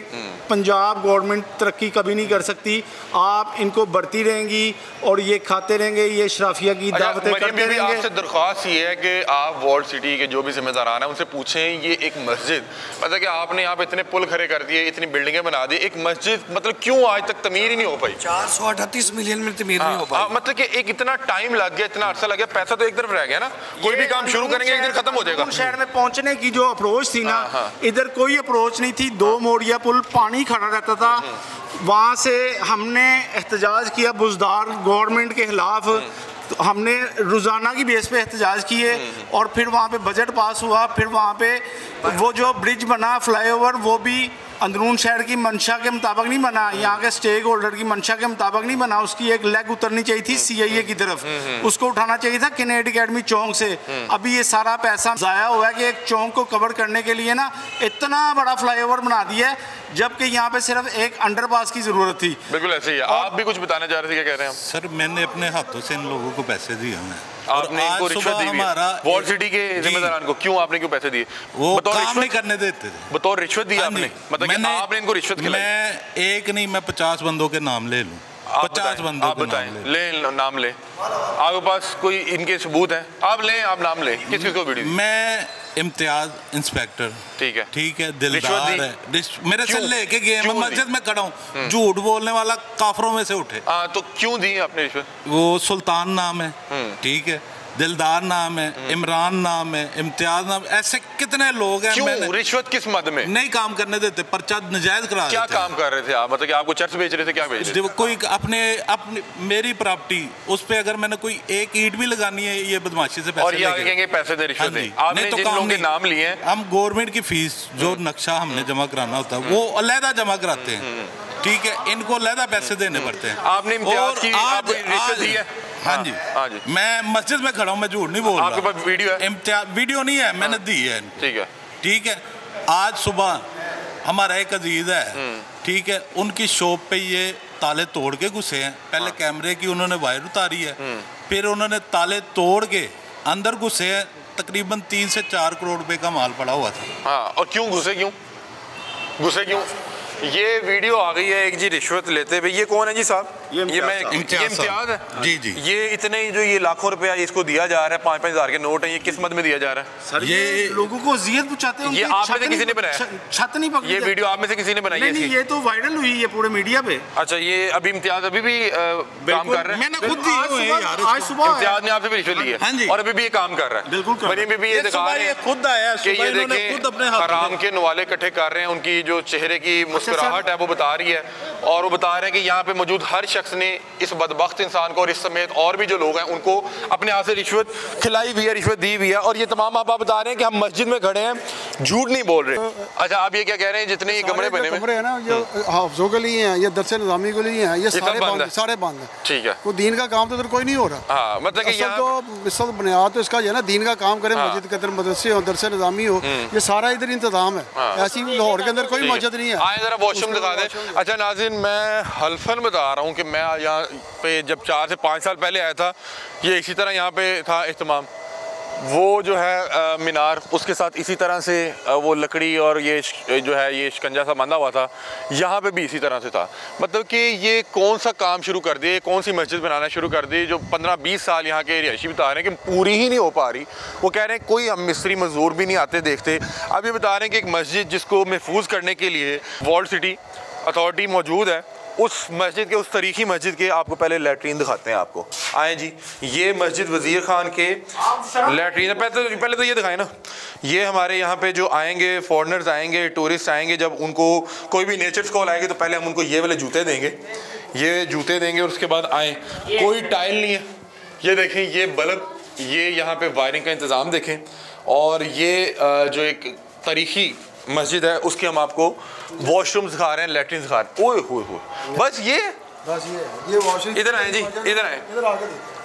पंजाब गवर्नमेंट तरक्की कभी नहीं कर सकती। आप इनको बढ़ती रहेंगी और ये खाते रहेंगे, ये शराफिया की दावतें करते रहेंगे। आपसे दरख्वास्त ये है कि आप वार्ड सिटी के जो भी जिम्मेदारान हैं उनसे पूछें, ये एक मस्जिद मतलब कि आपने यहाँ पे इतने पुल खड़े कर दिए, इतनी बिल्डिंगें बना दी, एक मस्जिद मतलब क्यों आज तक तमीर ही नहीं हो पाई? 438 मिलियन में तमीर नहीं हो पाई। मतलब कि एक इतना टाइम लग गया, इतना अरसा लग गया, पैसा तो एक तरफ रह गया ना। कोई भी काम शुरू करेंगे एक दिन खत्म हो जाएगा। शहर में पहुंचने की जो अप्रोच थी ना, इधर कोई अप्रोच नहीं थी। 2 मोड़िया पुल पानी खड़ा रहता था, वहाँ से हमने एहतजाज किया बुजदार गवर्नमेंट के खिलाफ। तो हमने रोज़ाना की बेस पे एहतजाज किए, और फिर वहाँ पे बजट पास हुआ। फिर वहाँ पे वो जो ब्रिज बना फ्लाईओवर, वो भी अंदरून शहर की मंशा के मुताबिक नहीं बना, यहाँ के स्टेक होल्डर की मंशा के मुताबिक नहीं बना। उसकी एक लेग उतरनी चाहिए थी CIA की तरफ, उसको उठाना चाहिए था कैनेडी अकेडमी चौक से। अभी ये सारा पैसा ज़ाया हुआ है कि एक चौक को कवर करने के लिए ना इतना बड़ा फ्लाईओवर बना दिया है, जबकि यहाँ पे सिर्फ एक अंडरपास की ज़रूरत थी। बिल्कुल ऐसे ही है। आप भी कुछ बताना चाह रहे थे, क्या कह रहे हैं? सर मैंने अपने हाथों से इन लोगों को पैसे दिए हैं। आपने इनको रिश्वत दी? वार्ड सिटी के जिम्मेदारान को क्यों आपने क्यों पैसे दिए? वो काम नहीं करने देते थे। बतौर रिश्वत दी आपने? मतलब कि आपने इनको रिश्वत खिलाई? मैं एक नहीं, मैं 50 बंदों के नाम ले लूं। 50 बंदों आप बताएं, ले नाम ले। आपके पास कोई इनके सबूत हैं? आप लें, आप नाम लें। किस किस को वीडियो? मैं इम्तियाज इंस्पेक्टर, ठीक है, दिलदार है, मेरे से लेके गए, मैं मस्जिद में खड़ा हूँ, झूठ बोलने वाला काफरों में से उठे। तो क्यों दी आपने रिश्वत? वो सुल्तान नाम है, ठीक है, दिलदार नाम है, इमरान नाम है, इम्तियाज नाम, ऐसे कितने लोग हैं। क्यों रिश्वत किस मद में? नहीं काम करने देते, पर्चा नजायज करा। क्या काम कर रहे थे आप? मतलब कि आपको चर्च बेच रहे थे, क्या बेच रहे थे? कोई अपने मेरी प्रॉपर्टी, उस पे अगर मैंने कोई एक ईंट भी लगानी है, ये बदमाशी से पैसे और ये आगे कहेंगे पैसे दे, रिश्वत दे। आपने जिन लोगों के नाम लिए हैं, हम गवर्नमेंट की फीस जो नक्शा हमने जमा कराना होता है वो अलहदा जमा कराते हैं, ठीक है, इनको अलहदा पैसे देने पड़ते हैं। आपने इम्तियाज की रिश्वत दी है? हाँ जी, हाँ जी। मैं मस्जिद में खड़ा हूँ, मैं झूठ नहीं बोल रहा। आपके पास वीडियो है? इम्तियाज वीडियो नहीं है, मैंने दी है। ठीक है, ठीक है। आज सुबह हमारा एक अजीज है, ठीक है, उनकी शॉप पे ये ताले तोड़ के घुसे हैं। पहले कैमरे की उन्होंने वायर उतारी है, फिर उन्होंने ताले तोड़ के अंदर घुसे हैं। तकरीबन 3 से 4 करोड़ रुपए का माल पड़ा हुआ था। हाँ, और क्यों घुसे? क्यों? ये वीडियो आ गई है एक जी रिश्वत लेते हुए। ये कौन है जी साहब? ये मैं इम्तियाज है जी जी। ये इतने जो ये लाखों रुपया इसको दिया जा रहा है, 5-5 हज़ार के नोट है, ये किस मद में दिया जा रहा है? सर ये लोगों को अजियत पहुंचाते हैं। ये आप में से किसी ने बनाया? छत नहीं पकड़ी। ये वीडियो आप में से किसी ने बनाई? नहीं, ये तो वायरल हुई है पूरे मीडिया पे। अच्छा, ये अभी इम्तियाज अभी भी काम कर रहे हैं? मैंने खुद दी है, आज सुबह इम्तियाज ने आपसे भी रिश्वत ली है और अभी भी ये काम कर रहा है? बिल्कुल। मरीम भी ये दिखा रहे हैं खुद आया कि ये देखें हराम के नवाले इकट्ठे कर रहे हैं, उनकी जो चेहरे की मुस्कुराहट है वो बता रही है। और वो बता रहे हैं कि यहाँ पे मौजूद हर शख्स ने इस बदबख्त इंसान को और इस समेत और भी जो लोग हैं उनको अपने हाथ से रिश्वत खिलाई भी है, रिश्वत दी भी है। और ये तमाम आप बता रहे हैं कि हम मस्जिद में खड़े हैं, झूठ नहीं बोल रहे। अच्छा, आप ये क्या कह रहे हैं, जितने ये कमरे बने हुए हैं ना, ये हाफिजों के लिए हैं, ये दरस निज़ामी के लिए हैं, ये सारे बंद है। ठीक है, वो दीन का काम तो इधर कोई नहीं हो रहा। हाँ, मतलब कि यहाँ तो बुनियाद तो इसका जो है ना, दीन का काम करे, मस्जिद के अंदर मदरसे हो, दरस निज़ामी हो, ये सारा इधर इंतजाम है। ऐसी लाहौर के अंदर कोई मस्जिद नहीं है। आए जरा वॉशरूम दिखा दें। अच्छा नाज़रीन, मैं हल्फन बता रहा हूँ कि मैं यहाँ पे जब 4 से 5 साल पहले आया था, ये इसी तरह यहाँ पे था इस्तेमाल। वो जो है मीनार, उसके साथ इसी तरह से वो लकड़ी और ये जो है ये शिकंजा सा बांधा हुआ था, यहाँ पे भी इसी तरह से था। मतलब कि ये कौन सा काम शुरू कर दिए, कौन सी मस्जिद बनाना शुरू कर दी जो 15-20 साल यहाँ के रिहायशी बता रहे हैं कि पूरी ही नहीं हो पा रही। वो कह रहे हैं कोई हम मिस्त्री मजदूर भी नहीं आते देखते। अब ये बता रहे हैं कि एक मस्जिद जिसको महफूज करने के लिए वॉल्ड सिटी अथॉरिटी मौजूद है, उस मस्जिद के, उस तारीखी मस्जिद के आपको पहले लैट्रीन दिखाते हैं। आपको आए जी, ये मस्जिद वज़ीर खान के लैट्रीन है। पहले तो ये दिखाएं ना, ये हमारे यहाँ पे जो आएंगे फॉरेनर्स आएंगे, टूरिस्ट आएंगे, जब उनको कोई भी नेचर स्कॉल आएंगे तो पहले हम उनको ये वाले जूते देंगे, ये जूते देंगे। और उसके बाद आए, कोई टाइल नहीं है, ये देखें, ये बल्ब, ये यहाँ पे वायरिंग का इंतज़ाम देखें। और ये जो एक तारीखी मस्जिद है उसके हम आपको वॉशरूम दिखा रहे हैं, लैट्रिन दिखा रहे हैं। ओए होए, बस ये वॉशरूम। इधर आए जी, इधर आए,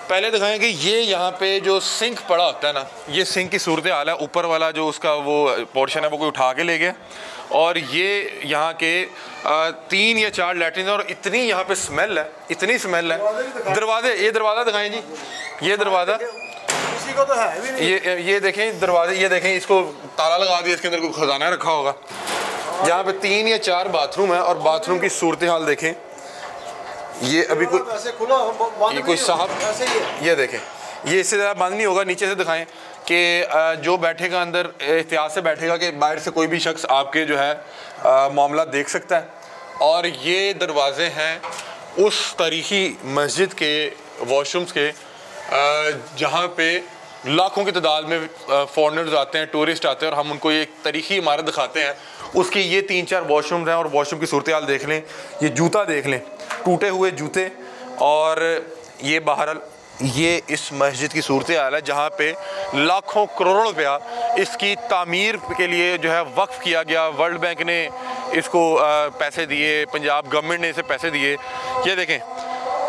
पहले दिखाएं कि ये यहाँ पे जो सिंक पड़ा होता है ना, ये सिंक की सूरत हाल है। ऊपर वाला जो उसका वो पोर्शन है वो कोई उठा के ले गया, और ये यहाँ के 3 या 4 लैट्रिन, और इतनी यहाँ पे स्मेल है, इतनी स्मेल है। दरवाजे, ये दरवाज़ा दिखाएं जी, ये दरवाज़ा, को तो है भी नहीं। ये देखें दरवाजे, ये देखें, इसको ताला लगा दिया, इसके अंदर कोई खजाना रखा होगा। यहाँ पे 3 या 4 बाथरूम है, और बाथरूम की सूरत हाल देखें। ये अभी ये कोई साहब, ये देखें, ये इससे ज़्यादा बंद नहीं होगा। नीचे से दिखाएं कि जो बैठेगा अंदर एहतियात से बैठेगा कि बाहर से कोई भी शख्स आपके जो है मामला देख सकता है। और ये दरवाजे हैं उस तारीखी मस्जिद के वॉशरूम्स के जहाँ पे लाखों की तादाद में फॉरेनर्स आते हैं, टूरिस्ट आते हैं, और हम उनको ये एक तारीखी इमारत दिखाते हैं। उसके ये 3-4 वॉशरूम्स हैं, और वॉशरूम की सूरत हाल देख लें, ये जूता देख लें, टूटे हुए जूते। और ये बहरहाल ये इस मस्जिद की सूरत हाल है जहाँ पे लाखों करोड़ों रुपया इसकी तामीर के लिए जो है वक्फ किया गया। वर्ल्ड बैंक ने इसको पैसे दिए, पंजाब गवर्नमेंट ने इसे पैसे दिए। ये देखें,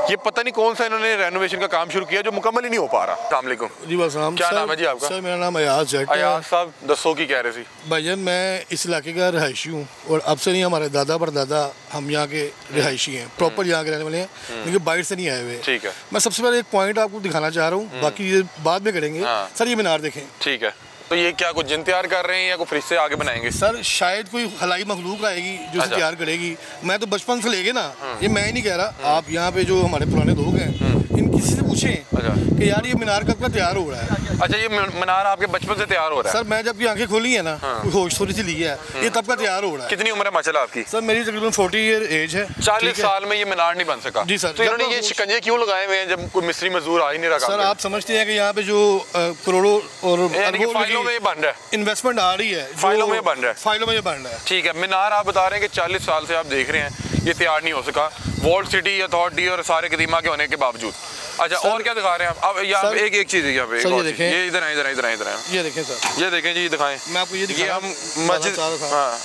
ये पता नहीं कौन सा इन्होंने रेनोवेशन का काम शुरू किया जो मुकम्मल ही नहीं हो पा रहा। अस्सलाम वालेकुम जी, बस क्या नाम है जी आपका? सर मेरा नाम अयाज है। अयाज साहब दसो की कह रहे थे? भाईजान, मैं इस इलाके का रहायशी हूँ, और अब से नहीं, हमारे दादा परदादा हम यहाँ के रहायशी हैं, प्रॉपर यहाँ के रहने वाले हैं, लेकिन बाहर से नहीं आए हुए। ठीक है, मैं सबसे पहले एक पॉइंट आपको दिखाना चाह रहा हूँ, बाकी ये बाद में करेंगे। सर ये मीनार देखें। ठीक है, तो ये क्या कुछ जिन तैयार कर रहे हैं या कोई फ्रिज से आगे बनाएंगे? सर शायद कोई खलाई मखलूक आएगी जो इसे तैयार करेगी। मैं तो बचपन से लेके ना, ये मैं ही नहीं कह रहा, आप यहाँ पे जो हमारे पुराने लोग हैं इन किसी से पूछें कि यार ये मीनार कब का तैयार हो रहा है। अच्छा, ये मीनार आपके बचपन से तैयार हो रहा है? सर मैं जब की आंखें खोली है ना, होश थोड़ी सी ली है, ये तब का तैयार हो रहा है। कितनी उम्र है माशाल्लाह आपकी? सर मेरी तकरीबन 40 ईयर एज है। 40 साल में ये मीनार नहीं बन सका? जी सर। तो इन्होंने ये शिकंजे क्यों लगाए हुए हैं जब कोई मिस्त्री मजदूर आ ही नहीं रहा? सर आप समझते हैं कि यहाँ पे जो करोड़ों और फाइलों में बन रहा है, इन्वेस्टमेंट आ रही है, फाइलों में बन रहा है, फाइलों में बन रहा है। ठीक है, मीनार आप बता रहे हैं कि 40 साल से आप देख रहे हैं ये तैयार नहीं हो सका, वॉल्ड सिटी अथॉरिटी और सारे कदीमा के होने के बावजूद। अच्छा, और क्या दिखा रहे हैं आप? अब यहाँ एक चीज़ है यहाँ पे, ये देखें, ये इधर आए, ये देखें सर, ये देखें जी, दिखाएं। मैं आपको ये दिखा, ये हम मस्जिद,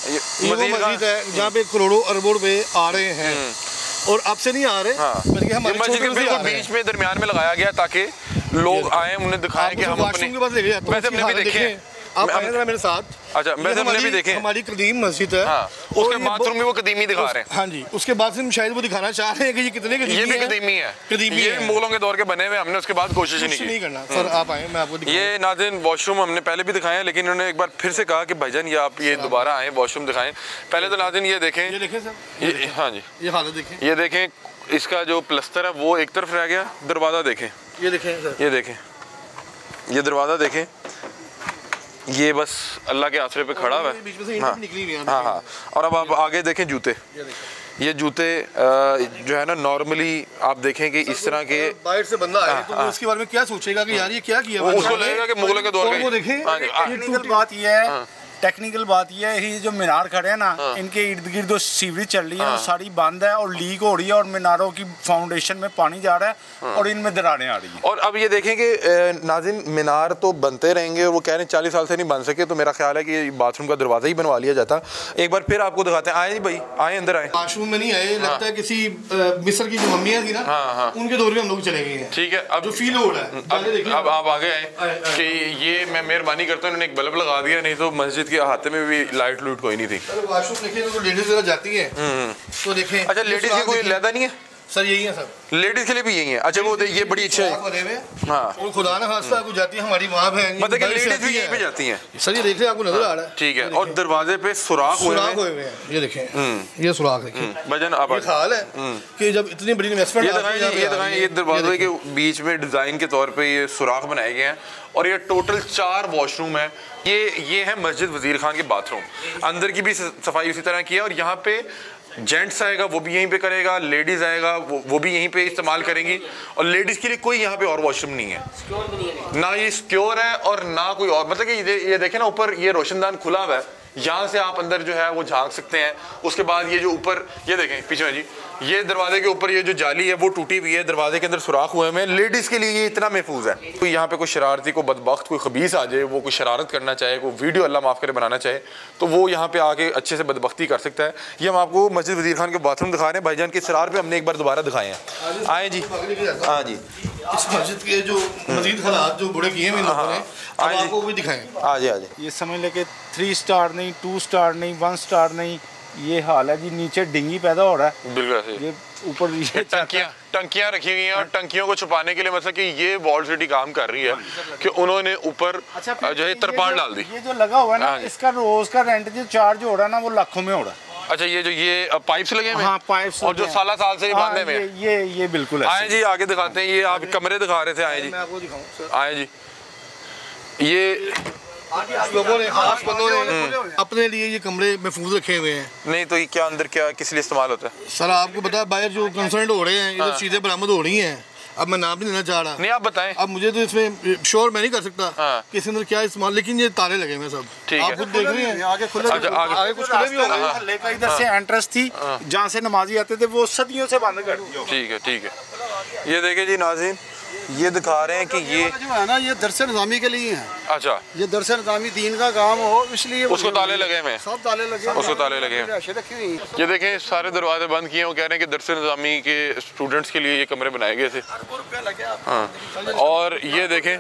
ये मस्जिद है जहाँ पे करोड़ों अरबों रुपए आ रहे हैं, और अब से नहीं आ रहे, बल्कि हमारे मस्जिद के बिल्कुल बीच में दरमियान में लगाया गया ताकि लोग आए, उन्हें दिखाएं कि हम अपने, वैसे हमने भी देखे, आप आए जरा मेरे साथ। अच्छा, वैसे हमने भी देखे, हमारी कदीम मस्जिद है। हाँ, उसके बाथरूम में वो कदीमी दिखा रहे हैं। हाँ जी, उसके बाद से शायद वो दिखाना चाह रहे हैं कि ये कितने कदीमी है। ये भी कदीमी है, कदीमी ये मुगलों के दौर के बने हुए, हमने उसके बाद कोशिश ही नहीं करना। सर आप आए, मैं आपको दिखाऊं। ये नाज़रीन वॉशरूम हमने पहले भी दिखाए हैं, लेकिन उन्होंने एक बार फिर से कहा कि भाईजान ये आप ये दोबारा आए वॉशरूम दिखाएं। पहले तो नाज़रीन ये देखें, ये देखें सर, हाँ जी, ये हालत देखें, ये देखें, इसका जो प्लस्तर है वो एक तरफ रह गया। दरवाज़ा देखें, ये देखें सर, ये देखें, ये दरवाज़ा देखें, ये बस अल्लाह के आसरे पे खड़ा हुआ है। बीच में से ईंटें निकली हुई हैं। हाँ हाँ, और अब आप आगे देखें जूते, ये जूते जो है ना, नॉर्मली आप देखें कि इस तरह के बाहर से बंदा आए तो उसके बारे में क्या सोचेगा कि यार ये क्या किया, उसको लगेगा कि मुगलों के दौर का। वो देखें, टेक्निकल बात ये है टेक्निकल बात यह है कि जो मीनार खड़े हैं ना, इनके इर्द गिर्द जो सीवरेज चल रही है वो सारी बंद है और लीक हो रही है और मीनारों की फाउंडेशन में पानी जा रहा है और इनमें दरारें आ रही हैं। और अब ये देखें कि नाज़रीन, मीनार तो बनते रहेंगे और वो कह रहे हैं 40 साल से नहीं बन सके, तो मेरा ख्याल है कि बाथरूम का दरवाज़ा ही बनवा लिया जाता। एक बार फिर आपको दिखाते हैं। आए भाई, आए अंदर आए। वाशरूम में नहीं आए, लगता है किसी मिस्र की जो मम्मियाँ थी ना, उनके दौर में हम लोग चले गए हैं। ठीक है, अब जो फील हो रहा है, अब आप आगे आए कि ये मैं मेहरबानी करता हूँ, इन्होंने एक बल्ब लगा दिया, नहीं तो मस्जिद के हाथ में भी लाइट लूट कोई नहीं थी। वाशरूम देखें तो लेडीज जरा जाती है तो देखें। अच्छा, लेडीज के कोई लहदा नहीं है सर? यही है सर, लेडीज के लिए भी यही है। अच्छा, वो ये बड़ी अच्छा है। हाँ, खुदा ना खास्ता को जाती है, हमारी वहाँ पे मतलब कि लेडीज भी यहीं पे जाती हैं। सर ये देख रहे हैं, आपको नजर आ रहा है? ठीक है, और दरवाजे पे सुराख हुए हैं, ये देखें, ये सुराख देखें। भजन आप ख्याल है कि जब इतनी बड़ी इन्वेस्टमेंट, ये दिखाएं, ये दरवाजे के बीच में डिजाइन के तौर पे ये सुराख बनाए गए हैं और ये टोटल 4 वॉशरूम है। ये है मस्जिद वजीर खान के बाथरूम। अंदर की भी सफाई उसी तरह की है और यहाँ पे जेंट्स आएगा वो भी यहीं पे करेगा, लेडीज आएगा वो भी यहीं पे इस्तेमाल करेंगी और लेडीज के लिए कोई यहाँ पे और वॉशरूम नहीं है, ना ये सिक्योर है और ना कोई और। मतलब कि ये देखें ना, ऊपर ये रोशनदान खुला हुआ है, यहाँ से आप अंदर जो है वो झांक सकते हैं। उसके बाद ये जो ऊपर ये देखें पीछे में जी, ये दरवाजे के ऊपर ये जो जाली है वो टूटी हुई है, दरवाजे के अंदर सुराख हुए हैं। लेडीज़ के लिए ये इतना महफूज है। कोई यहाँ पे कोई शरारती, कोई बदबख्त, कोई खबीस आ जाए, वो कोई शरारत करना चाहे, कोई वीडियो अल्लाह माफ़ करे बनाना चाहे, तो वो यहाँ पे आके अच्छे से बदबख्ती कर सकता है। ये हम आपको मस्जिद वजीर खान के बाथरूम दिखा रहे हैं। भाईजान के इसरार पे हमने एक बार दोबारा दिखाए हैं। आए जी, हाँ जी, इस मस्जिद के जो मजीद हालात जो बुरे किए हैं लोगों ने, अब आपको भी दिखाएं। आ जाए, ये समझ ले कि 3 स्टार नहीं, 2 स्टार नहीं, 1 स्टार नहीं, ये हाल है जी। नीचे डिंगी पैदा हो रहा है, बिल्कुल। ये ऊपर ये टंकियां रखी गई हैं और टंकियों को छुपाने के लिए मतलब कि ये वॉल सिटी काम कर रही है कि उन्होंने ऊपर जो है तरपाल डाल दी। ये जो लगा हुआ है ना, इसका रोज का रेंट जो चार्ज हो रहा है ना, वो लाखों में हो रहा है। अच्छा, ये जो ये पाइप्स लगे हैं, हाँ, पाइप्स, और जो साल से बांधने में, ये बिल्कुल है। आए जी, आगे दिखाते हैं। ये आप कमरे दिखा रहे थे, आए जी, मैं आपको दिखाऊं। आए जी, ये लोगों ने, खास बंदों ने अपने लिए ये कमरे महफूज रखे हुए हैं। नहीं तो ये क्या अंदर क्या किस लिए इस्तेमाल होता है? सर आपको पता है, बाहर जो कंसर्न हो रहे हैं, ये तो चीजें बरामद हो रही हैं। अब मैं नाम नहीं लेना चाह रहा, नहीं आप बताएं। अब मुझे तो इसमें श्योर मैं नहीं कर सकता कि इसके अंदर क्या इस्तेमाल, लेकिन ये ताले लगे हुए सब, आप खुद देख रहे हैं। आगे खुले, आगे कुछ खुले भी होंगे। हल्ले का इधर से एंट्रेंस थी, जहाँ से नमाजी आते थे, वो सदियों से बंद कर दिया। ठीक है, ठीक है। ये देखे जी नाज़रीन, ये दिखा रहे हैं कि ये जो है ना, ये दरस निज़ामी के लिए है। अच्छा, ये दरस निज़ामी दीन का काम हो, इसलिए उसको ताले लगे हुए हैं, सब ताले लगे, उसको ताले लगे हैं। ये देखें, सारे दरवाजे बंद किए हैं। वो कह रहे हैं कि दरस निज़ामी के स्टूडेंट्स के लिए ये कमरे बनाए गए थे। हाँ, और ये देखें,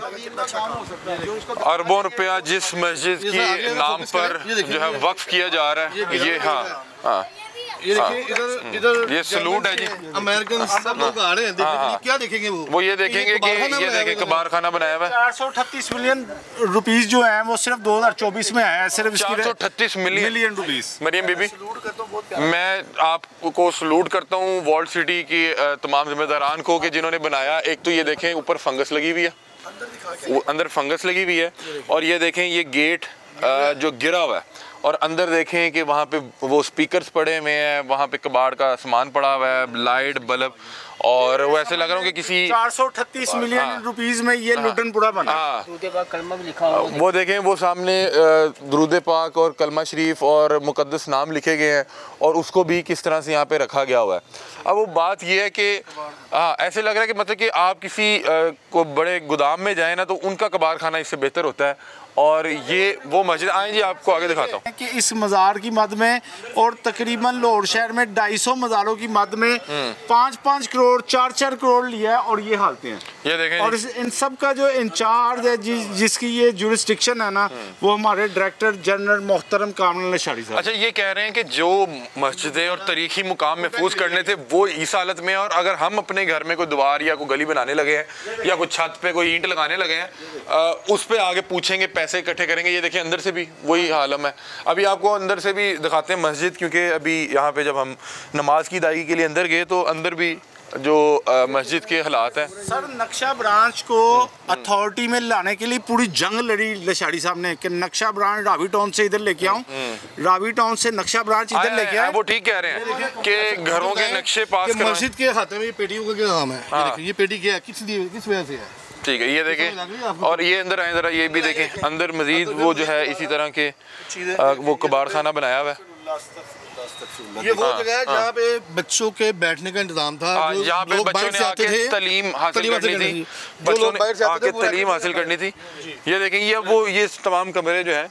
अरबों रुपया जिस मस्जिद के नाम पर जो है वक्फ किया जा रहा है, ये हाँ, ये देखिए, इधर ये सलूट है जी। अमेरिकन सब लोग आ रहे हैं, देखिए क्या देखेंगे वो ये देखेंगे कि ये देखें कबार खाना बनाया हुआ है। 438 मिलियन रुपीस जो है वो सिर्फ 2024 में आया है, सिर्फ 438 मिलियन रुपीस। मरियम बीबी, मैं आपको सलूट करता हूँ वॉल्ड सिटी की तमाम जिम्मेदारान को कि जिन्होंने बनाया। एक तो ये देखें ऊपर फंगस लगी हुई है, अंदर फंगस लगी हुई है, और ये देखें ये गेट जो गिरा हुआ है, और अंदर देखें कि वहाँ पे वो स्पीकर्स पड़े हुए हैं, वहाँ पे कबाड़ का सामान पड़ा हुआ है, लाइट बल्ब, और वो ऐसे लग रहा हूँ कि किसी 438 मिलियन रुपीस में ये लुटनपुरा बना। दुरूद पाक कलमा भी लिखा हुआ है। वो देखें, वो सामने दुरूद पाक और कलमा शरीफ और मुकद्दस नाम लिखे गए हैं, और उसको भी किस तरह से यहाँ पे रखा गया हुआ है। अब वो बात ये है कि ऐसे लग रहा है कि मतलब कि आप किसी को बड़े गोदाम में जाए ना, तो उनका कबाड़ खाना इससे बेहतर होता है। और ये वो मस्जिद, आए जी आपको आगे दिखाता हूँ कि इस मज़ार की मद में और तकरीबन लाहौर शहर में 250 मज़ारों की मद में 5-5 करोड़ 4-4 करोड़ लिया है, और ये हालतें हैं। ये देखें, और इन सब का जो इंचार्ज है, जिसकी ये जुरिस्डिक्शन है ना, वो हमारे डायरेक्टर जनरल मोहतरम कामरुल नशारी साहब। अच्छा, ये कह रहे हैं कि जो मस्जिदें और तारीखी मुकाम महफूज करने थे वो इस हालत में है, और अगर हम अपने घर में कोई दीवार या कोई गली बनाने लगे हैं या कोई छत पे कोई ईंट लगाने लगे हैं, उस पर आगे पूछेंगे, पैसे इकट्ठे करेंगे। ये देखिए अंदर से भी वही हालम है। अभी आपको अंदर से भी दिखाते हैं मस्जिद, क्योंकि अभी यहाँ पे जब हम नमाज की अदायगी के लिए अंदर गए तो अंदर भी जो मस्जिद के हालात हैं। सर, नक्शा ब्रांच को अथॉरिटी में लाने के लिए पूरी जंग लड़ी लशारी साहब ने कि नक्शा ब्रांच रावी टाउन से इधर लेके आऊं, रावी टाउन से नक्शा ब्रांच इधर लेके आए। वो ठीक कह रहे हैं कि घरों के नक्शे पास मस्जिद के खाते में ये पेटी का क्या काम है। ये पेटी क्या है, किस वजह से है? ठीक है, ये देखें। और ये अंदर आए ज़रा, ये भी देखें अंदर मजीद वो जो है इसी तरह के वो कबाड़ खाना बनाया हुआ है। ये वो जगह है जहाँ पे बच्चों के बैठने का इंतजाम था, यहाँ पे बच्चों ने आके तालीम हासिल करनी थी, बच्चों ने आके तालीम हासिल करनी थी। ये देखें, ये तमाम कमरे जो है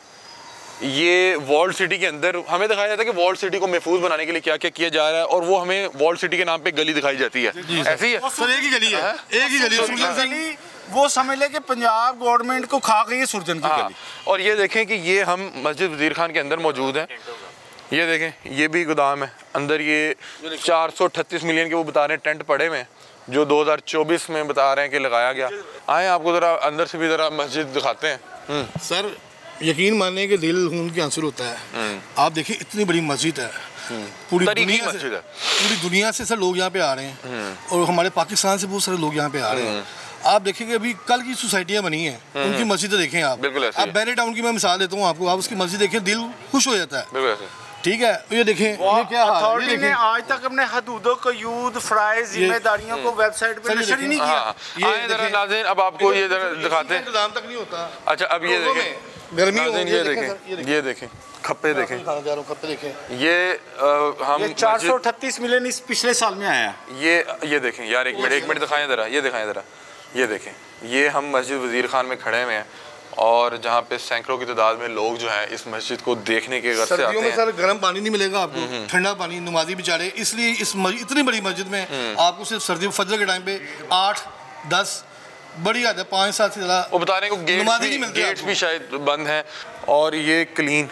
ये वॉल्ड सिटी के अंदर हमें दिखाया जाता है कि वॉल्ड सिटी को महफूज बनाने के लिए क्या क्या किया जा रहा है, और वो हमें वॉल्ड सिटी के नाम पे गली दिखाई जाती है। ऐसी है सर, एक ही गली है, एक ही गली। वो समझ ले कि पंजाब गवर्नमेंट को खा गई है सुरजन की गली। और ये देखें कि ये हम मस्जिद वजीर खान के अंदर मौजूद हैं। ये देखें, ये भी गोदाम है अंदर। ये 438 मिलियन के वो बता रहे हैं टेंट पड़े हुए हैं, जो 2024 में बता रहे हैं कि लगाया गया। आए आपको ज़रा अंदर से भी ज़रा मस्जिद दिखाते हैं। सर यकीन मानने के दिल खून के आंसू होता है। आप देखिए इतनी बड़ी मस्जिद है, पूरी दुनिया से सर लोग यहाँ पे आ रहे हैं, और हमारे पाकिस्तान से बहुत सारे लोग यहाँ पे आ रहे हैं। आप देखेंगे अभी कल की सोसाइटियाँ बनी हैं, उनकी मस्जिदें देखें आप। आप बैरे टाउन की मैं मिसाल देता हूँ आपको, आप उसकी मस्जिद देखें दिल खुश हो जाता है। ठीक है, ये देखें ये क्या अथॉरिटी ने आज तक अपने हदूदों को यूद फ्राइज जिम्मेदारियों को वेबसाइट पे नशर ही नहीं किया। ये जरा नाज़रीन, अब आपको ये जरा दिखाते हैं, इंतजाम तक नहीं होता। अच्छा, अब ये देखें गर्मी, ये देखें खप्पे देखें, खप्पे देखें। ये हम 438 मिलियन इस पिछले साल में आया। ये देखें यार, एक मिनट दिखाएं ज़रा, ये दिखाएं ज़रा, ये देखें। ये हम मस्जिद वजीर खान में खड़े हुए हैं, और जहाँ पे सैकड़ों की तादाद में लोग जो हैं इस मस्जिद को देखने के गर्ज से आते हैं। सर गर्म पानी नहीं मिलेगा आपको, ठंडा पानी, नमाजी बेचारे, इसलिए इस इतनी बड़ी मस्जिद में आपको सिर्फ सर्दी फजर के टाइम पे 8-10 बड़ी आदत है, 5-7 से ज़्यादा वो बता रहे हैं कि गेट्स भी शायद बंद हैं। और ये क्लीन,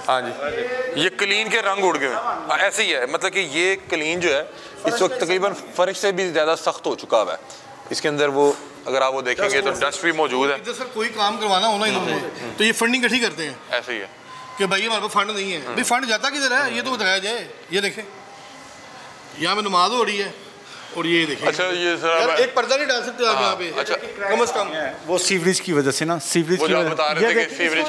हाँ जी, ये क्लीन के रंग उड़ गए। ऐसे ही है, मतलब कि ये क्लीन जो है इस वक्त तकरीबन फर्श से भी ज़्यादा सख्त हो चुका हुआ है। इसके अंदर वो अगर आप वो देखेंगे तो डस्ट भी मौजूद है। इधर सर कोई काम करवाना हो ना इन्होंने तो ये फंडिंग इकट्ठी करते हैं। ऐसे ही है कि भाई हमारे पास फंड नहीं है, भाई फंड जाता किधर है ये तो बताया जाए। ये देखें यहाँ पे नमाज हो रही है, और ये देखें। अच्छा, ये सर एक पर्दा नहीं डाल सकते आप यहाँ पे। अच्छा, कम से कम वो सीवरेज की वजह से ना, सीवरेज की वजह,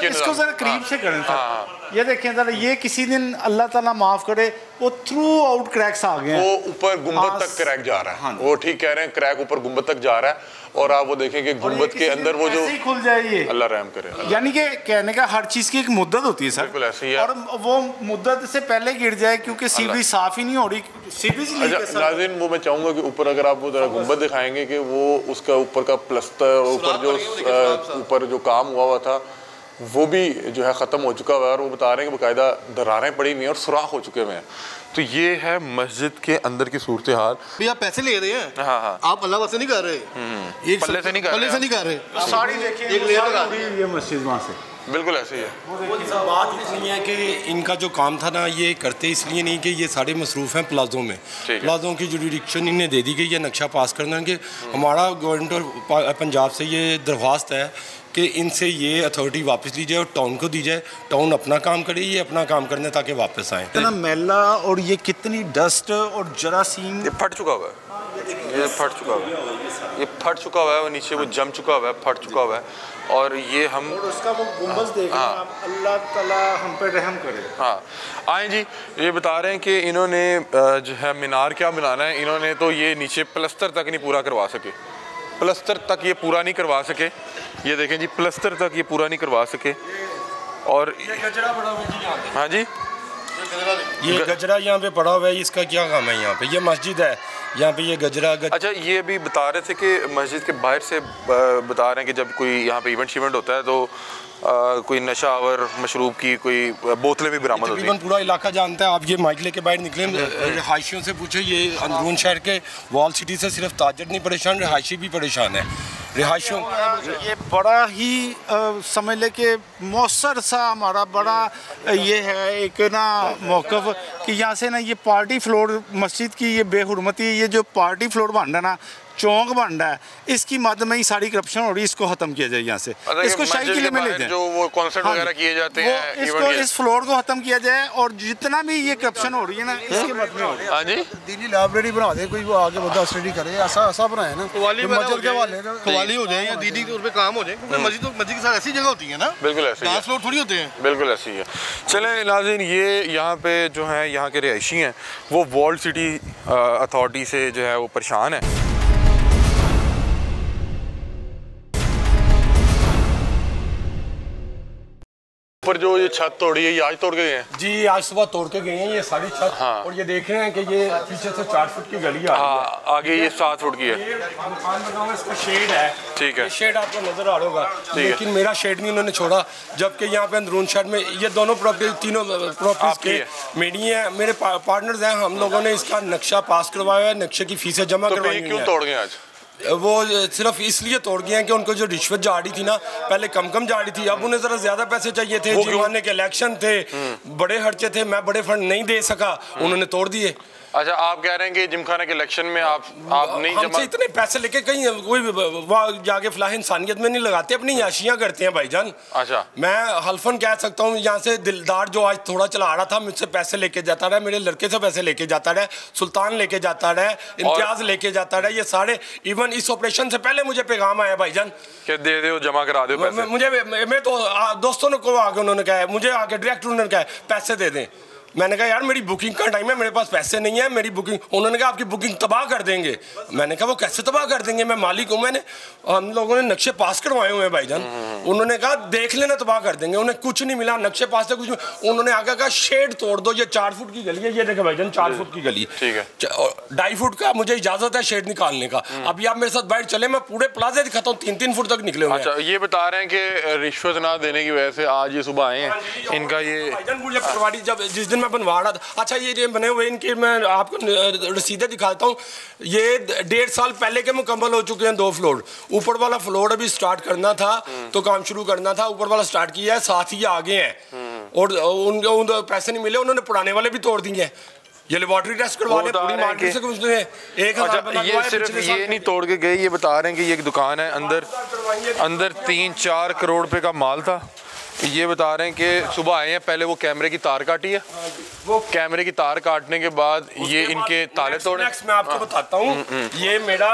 इसको जरा करीब से करें सर। ये देखें जरा, ये किसी दिन अल्लाह ताला माफ करे वो थ्रू आउट क्रैक्स आ गए, वो ऊपर गुंबद तक क्रैक जा रहा है। वो ठीक कह रहे हैं, क्रैक ऊपर गुंबद तक जा रहा है, और आप वो देखें कि गुंबद के अंदर वो जो खुल जाए, ये अल्लाह रहम करे। यानी कि कहने का हर चीज की एक मुद्दत होती है सर, बिल्कुल ऐसे ही है, और वो मुद्दत से पहले गिर जाए क्योंकि सीवरेज साफ ही नहीं हो रही। सीवरेज नाज़रीन, वो मैं चाहूँगा कि ऊपर अगर आप वो जरा गुंबद दिखाएंगे कि वो उसका ऊपर का प्लस्तर, ऊपर जो काम हुआ था वो भी जो है ख़त्म हो चुका हुआ है, और वो बता रहे हैं कि बाकायदा दरारें पड़ी हुई हैं और सुराख हो चुके हुए हैं। तो ये है मस्जिद के अंदर की सूरत हाल। भैया आप पैसे ले रहे हैं, हाँ, आप अल्लाह से नहीं कर रहे, पल्ले से नहीं कर रहे, साड़ी देखिए एक लेयर लगा दी है मस्जिद वहाँ से। बिल्कुल ऐसे ही है। बात इसलिए है कि इनका जो काम था ना, ये करते इसलिए नहीं कि ये सारे मसरूफ़ हैं प्लाज़ों में। प्लाज़ों की जुडिक्शन इन्हें दे दी गई है नक्शा पास करना, कि हमारा गवर्नमेंट और पंजाब से ये दरख्वास्त है कि इनसे ये अथॉरिटी वापस ली जाए और टाउन को दी जाए, टाउन अपना काम करे, ये अपना काम करने ताकि वापस आए। इतना मैला और ये कितनी डस्ट और जरासीम, ये फट चुका हुआ है, ये फट चुका हुआ है, ये फट चुका हुआ है, वो नीचे वो जम चुका हुआ है, फट चुका हुआ है, और ये हम और उसका वो गुंबद देख रहे हैं आप, अल्लाह ताला हम पे रहम करे। हाँ, आए जी, ये बता रहे हैं कि इन्होंने जो है मीनार क्या बनाना है, इन्होंने तो ये नीचे प्लस्तर तक नहीं पूरा करवा सके, प्लस्तर तक ये पूरा नहीं करवा सके। ये देखें जी, प्लस्तर तक ये पूरा नहीं करवा सके। और हाँ जी, ये गजरा यहाँ पे पड़ा हुआ है, इसका क्या काम है यहाँ पे? ये मस्जिद है, यहाँ पे ये गजरा अच्छा, ये भी बता रहे थे कि मस्जिद के बाहर से बता रहे हैं कि जब कोई यहाँ पे इवेंट होता है तो कोई नशा और मशरूब की कोई बोतलें भी बरामद होती हैं। पूरा इलाका जानता है। आप ये माइक लेके बाहर निकले, रिहायशियों से पूछे, ये अंदरून शहर के वॉल सिटी से सिर्फ ताजर नहीं परेशान, रिहायशी भी परेशान है। रिहायशियों ये बड़ा ही समझ ले कि मौसर सा हमारा बड़ा ये है एक ना मौक़िफ़ कि यहाँ से ना ये पार्टी फ्लोर मस्जिद की ये बेहुरमती, ये जो पार्टी फ्लोर बन रहा है ना, चौंक बन रहा है, इसकी मद में ही सारी करप्शन हो रही है, इसको ख़त्म किया जाए यहाँ से। इसको शाही के लिए में ले जाए, जो वो कॉन्सर्ट वगैरह किए जाते हैं, इसको इस फ्लोर को ख़त्म किया जाए, और जितना भी ये करप्शन हो रही है ना इसके मद में हो रही है। हाँ जी, दीनी लाइब्रेरी बना दे, कोई आगे बंदा स्टडी करे, ऐसा बनाए ना, कवाली हो जाए या दीदी उस पर काम हो जाए, क्योंकि मस्जिद के साथ ऐसी जगह होती है ना, बिल्कुल ऐसी डांस फ्लोर थोड़ी होते हैं, बिल्कुल ऐसी है। चलें नाज़रीन, ये यहाँ पे जो है यहाँ के रिहायशी हैं वो वॉल्ड सिटी अथॉरिटी से जो है वो परेशान है। पर जो ये छत तोड़ी है ये आज तोड़ के गए हैं जी, आज सुबह तोड़ के गए हैं ये सारी छत। हाँ। और ये देख रहे हैं कि ये पीछे से 4 फुट की गली आ रही है। आगे ये 7 फुट की है। ये मकान बना हुआ, इसका शेड है। ठीक है, शेड आपको नजर आ रहा होगा, लेकिन मेरा शेड नहीं उन्होंने छोड़ा, जबकि यहाँ पे अंदरून शेड में ये दोनों प्रॉपर्टी, तीनों प्रॉपर्टीज के मेरी है, मेरे पार्टनर्स हैं। हम लोगों ने इसका नक्शा पास करवाया है, नक्शे की फीसें जमा करवाई। क्यों तोड़ गए आज? वो सिर्फ इसलिए तोड़ गए हैं कि उनको जो रिश्वत जा रही थी ना, पहले कम कम जा रही थी, अब उन्हें जरा ज्यादा पैसे चाहिए थे। जिमाने के इलेक्शन थे, बड़े खर्चे थे, मैं बड़े फंड नहीं दे सका, उन्होंने तोड़ दिए। अच्छा, आप कह रहे हैं कि जिमखाना के इलेक्शन में आप नहीं जमा, इतने पैसे लेके कहीं कोई जाके फलाह इंसानियत में नहीं लगाते, अपनी याशियां करते हैं भाईजान। अच्छा, मैं हल्फन कह सकता हूँ, यहाँ से दिलदार जो आज थोड़ा चला रहा था, मुझसे पैसे लेके जाता रहा, मेरे लड़के से पैसे लेके जाता रहा, सुल्तान लेके जाता रहा, इम्तियाज लेके जाता रहा, ये सारे। इवन इस ऑपरेशन से पहले मुझे पैगाम आया भाईजान कि दे दो, जमा करा दो पैसे। मुझे मैं तो दोस्तों ने को आके उन्होंने कहा, मुझे आके डायरेक्ट उन्होंने कहा पैसे दे दें। मैंने कहा यार मेरी बुकिंग का टाइम है, मेरे पास पैसे नहीं है, मेरी बुकिंग। उन्होंने कहा आपकी बुकिंग तबाह कर देंगे। मैंने कहा वो कैसे तबाह कर देंगे, मैं मालिक हूँ। मैंने हम लोगों ने नक्शे पास करवाए हुए हैं भाईजान। उन्होंने कहा देख लेना तबाह कर देंगे। उन्हें कुछ नहीं मिला, नक्शे पास से कुछ नहीं। उन्होंने आगे कहा शेड तोड़ दो, ये 4 फुट की गली है, ये देखे भाईजान 4 फुट की गली, ठीक है, 2.5 फुट का मुझे इजाजत है शेड निकालने का। अभी आप मेरे साथ बैठ चले, मैं पूरे प्लाजे दिखाता हूँ, 3-3 फुट तक निकले हुए। अच्छा, ये बता रहे हैं कि रिश्वत ना देने की वजह से आज ये सुबह आए हैं। इनका ये मुझे पटवारी जब जिस दिन मैं बनवा रहा था, अच्छा ये बने हुए इनके मैं आपको रसीदें दिखाता हूँ। ये 1.5 साल पहले के मुकम्मल हो चुके हैं, 2 फ्लोर। ऊपर वाला फ्लोर अभी स्टार्ट करना था, तो काम शुरू करना था, ऊपर वाला स्टार्ट किया है, साथ ही आगे हैं। और उनको पैसे नहीं मिले, उन्होंने पुराने वाले भी तोड़ दिए हैं। ये लेबोरेटरी टेस्ट करवा ले, पूरी मार्केट से कुछ नहीं है। 1000 ये सिर्फ ये नहीं तोड़ के गए, ये बता रहे हैं कि ये एक दुकान है, अंदर 3-4 करोड़ रुपए का माल था। ये बता रहे हैं कि सुबह आए हैं, पहले वो कैमरे की तार काटी है, वो कैमरे की तार काटने के बाद ये इनके ताले तोड़े। मैं आपको बताता हूँ, ये मेरा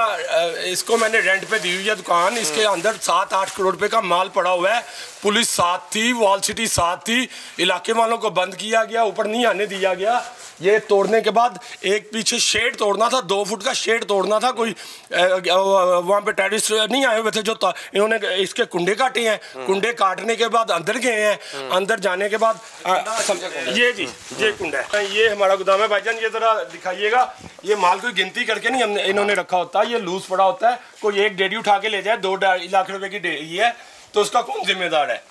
इसको मैंने रेंट पे दी हुई है दुकान, इसके अंदर 7-8 करोड़ रुपए का माल पड़ा हुआ है। पुलिस साथ थी, वॉल सिटी साथ थी, इलाके वालों को बंद किया गया, ऊपर नहीं आने दिया गया। ये तोड़ने के बाद एक पीछे शेड तोड़ना था, 2 फुट का शेड तोड़ना था। कोई वहाँ पे टेररिस्ट नहीं आए हुए थे, जो इन्होंने इसके कुंडे काटे हैं। कुंडे काटने के बाद अंदर गए हैं, अंदर जाने के बाद ये जी ये कुंडा है, ये हमारा गोदाम है भाईजान। ये जरा दिखाइएगा, ये माल कोई गिनती करके नहीं हमने इन्होंने रखा होता है, ये लूज पड़ा होता है। कोई एक डेयरी उठा के ले जाए, 2-2.5 लाख रुपए की डेयरी है, तो उसका कौन जिम्मेदार है?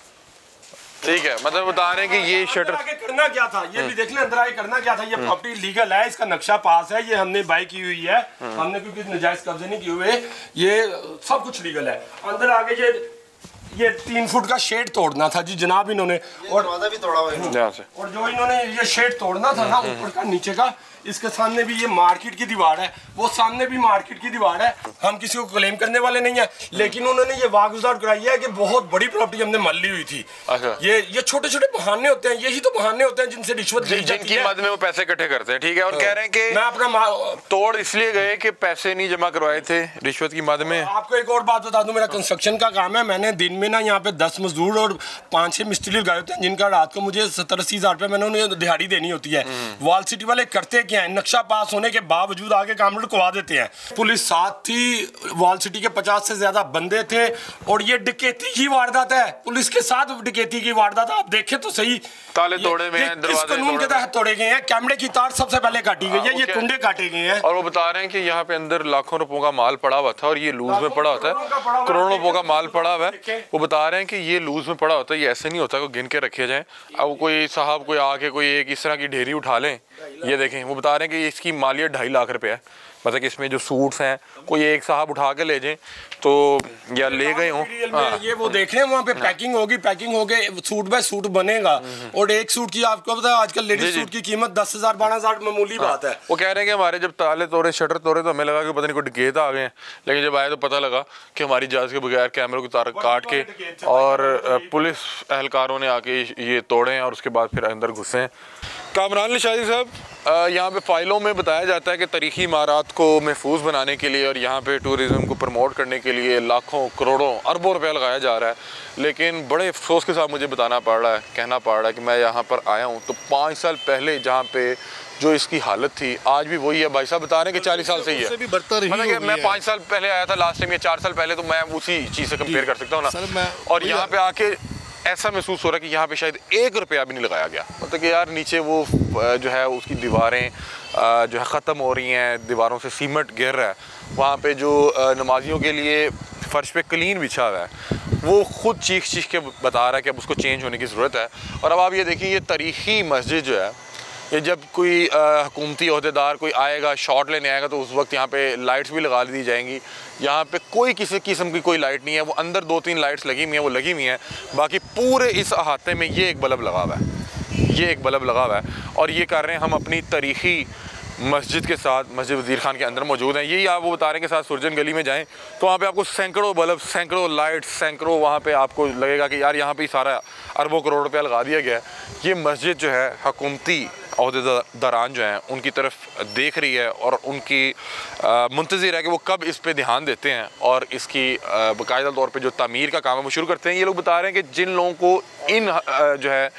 ठीक है, मतलब बता रहे हैं कि ये शटर आगे करना क्या था, ये भी देख ले, अंदर आगे करना क्या था। ये प्रॉपर्टी लीगल है, इसका नक्शा पास है, ये हमने बाई की हुई है, हमने क्योंकि नजायज कब्जे नहीं किए हुए, ये सब कुछ लीगल है। अंदर आगे ये 3 फुट का शेड तोड़ना था जी जनाब इन्होंने, और भी तोड़ा हुआ है। और जो इन्होंने ये शेड तोड़ना था ना ऊपर का नीचे का, इसके सामने भी ये मार्केट की दीवार है, वो सामने भी मार्केट की दीवार है। हम किसी को क्लेम करने वाले नहीं है, लेकिन उन्होंने ये वागुजार कराई है कि बहुत बड़ी प्रॉपर्टी हमने मल ली हुई थी। अच्छा। ये छोटे छोटे बहाने होते हैं, यही तो बहाने होते हैं जिनसे रिश्वत दी जाती है, जिनकी मद में वो पैसे इकट्ठे करते हैं। ठीक है, और कह रहे हैं कि मैं अपना तोड़ इसलिए गए कि पैसे नहीं जमा करवाए थे रिश्वत की मद में। आपको एक और बात बता दूं, मेरा कंस्ट्रक्शन का काम है। मैंने दिन में ना यहाँ पे 10 मजदूर और 5-6 मिस्त्री लगाए होते हैं, जिनका रात को मुझे 70-80 हज़ार रुपये मैंने उन्हें दिहाड़ी देनी होती है। वॉल सिटी वाले करते क्या है, नक्शा पास होने के बावजूद आगे काम रुकवा देते हैं। पुलिस साथ थी, वॉल सिटी के 50 से ज्यादा बंदे थे, और ये डकैती की वारदात है, पुलिस के साथ डकैती की वारदात। आप देखें तो सही, ताले तोड़े हुए हैं, दरवाजे कानून के तहत तोड़े गए हैं। कैमरे की तार सबसे पहले काटी गई है, ये कुंडे काटे गए हैं। और वो बता रहे हैं कि यहाँ पे अंदर लाखों रुपयों का माल पड़ा हुआ था, और ये लूज में पड़ा होता है, करोड़ों रुपयों का माल पड़ा हुआ है। वो बता रहे हैं कि ये लूज में पड़ा होता है, ये ऐसे नहीं होता, गिन के रखे जाए। अब कोई साहब कोई आके कोई एक इस तरह की ढेरी उठा लें, ये देखें। वो बता रहे हैं कि इसकी मालियत 2.5 लाख रुपए है, मतलब कि इसमें जो सूट्स हैं कोई एक साहब उठा के ले जाए तो, या ले गए हों। ये वो देख रहे हैं, वहाँ पे पैकिंग होगी, पैकिंग हो गए, सूट बाय सूट बनेगा। और एक सूट की आपको पता है आजकल लेडीज सूट की कीमत 10,000-12,000 मामूली बात है। वो कह रहे हैं कि हमारे जब ताले तोड़े, शटर तोड़े, तो हमें लगा कि पता नहीं कोई डकैत आ गए हैं, लेकिन जब आए तो पता लगा कि हमारी इजाज़त के बगैर कैमरों की तार काट के और पुलिस एहलकारों ने आके ये तोड़े हैं, और उसके बाद फिर अंदर घुसे हैं। कामरान निशादी साहब, यहाँ पे फाइलों में बताया जाता है कि तारीखी इमारत को महफूज बनाने के लिए और यहाँ पे टूरिज़्म को प्रमोट करने के लिए लाखों करोड़ों अरबों रुपया लगाया जा रहा है, लेकिन बड़े अफसोस के साथ मुझे बताना पड़ रहा है, कहना पड़ रहा है कि मैं यहाँ पर आया हूँ तो 5 साल पहले जहाँ पे जो इसकी हालत थी आज भी वही है। भाई साहब बता रहे हैं कि 40 साल से ही है, मतलब कि मैं 5 साल पहले आया था लास्ट टाइम, या 4 साल पहले, तो मैं उसी चीज़ से कंपेयर कर सकता हूँ ना। और यहाँ पे आके ऐसा महसूस हो रहा है कि यहाँ पे शायद 1 रुपया भी नहीं लगाया गया। मतलब कि यार नीचे वो जो है उसकी दीवारें जो है ख़त्म हो रही हैं, दीवारों से सीमेंट गिर रहा है, वहाँ पे जो नमाजियों के लिए फ़र्श पे क्लीन बिछा हुआ है वो ख़ुद चीख के बता रहा है कि अब उसको चेंज होने की ज़रूरत है। और अब आप ये देखिए, ये तारीख़ी मस्जिद जो है, ये जब कोई हुकूमती अहदेदार कोई आएगा, शॉट लेने आएगा, तो उस वक्त यहाँ पे लाइट्स भी लगा दी जाएंगी। यहाँ पे कोई किसी किस्म की कोई लाइट नहीं है, वो अंदर 2-3 लाइट्स लगी हुई हैं, वो लगी हुई हैं, बाकी पूरे इस अहाते में ये एक बल्ब लगा हुआ है, ये एक बल्ब लगा हुआ है। और ये कर रहे हैं हम अपनी तारीख़ी मस्जिद के साथ, मस्जिद वज़ीर खान के अंदर मौजूद हैं। यही आप वो बता रहे हैं कि साथ सुरजन गली में जाएं तो वहाँ पे आपको सैकड़ों बल्ब, सैकड़ों लाइट्स, सैकड़ों वहाँ पे आपको लगेगा कि यार यहाँ पे सारा अरबों करोड़ रुपया लगा दिया गया है। ये मस्जिद जो है हुकूमती अहदेदारान जो हैं उनकी तरफ देख रही है और उनकी मुंतज़िर है कि वो कब इस पे ध्यान देते हैं और इसकी बाकायदा तौर पे जो तामीर का काम है वो शुरू करते हैं। ये लोग बता रहे हैं कि जिन लोगों को इन जो है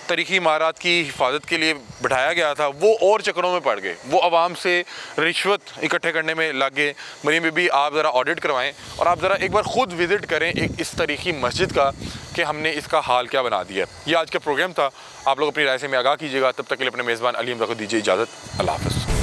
तारीख़ी इमारत की हिफाजत के लिए बिठाया गया था वो और चक्करों में पड़ गए, वो आवाम से रिश्वत इकट्ठे करने में लग गए। मरीम बीबी, आप ज़रा ऑडिट करवाएं और आप ज़रा एक बार ख़ुद विज़िट करें एक इस तारीख़ी मस्जिद का कि हमने इसका हाल क्या बना दिया। ये आज का प्रोग्राम था, आप लोग अपनी राय से में आगाह कीजिएगा। तब तक के लिए अपने मेज़बान अली हमज़ा को दीजिए इजाज़त। अल्लाह हाफ़िज़।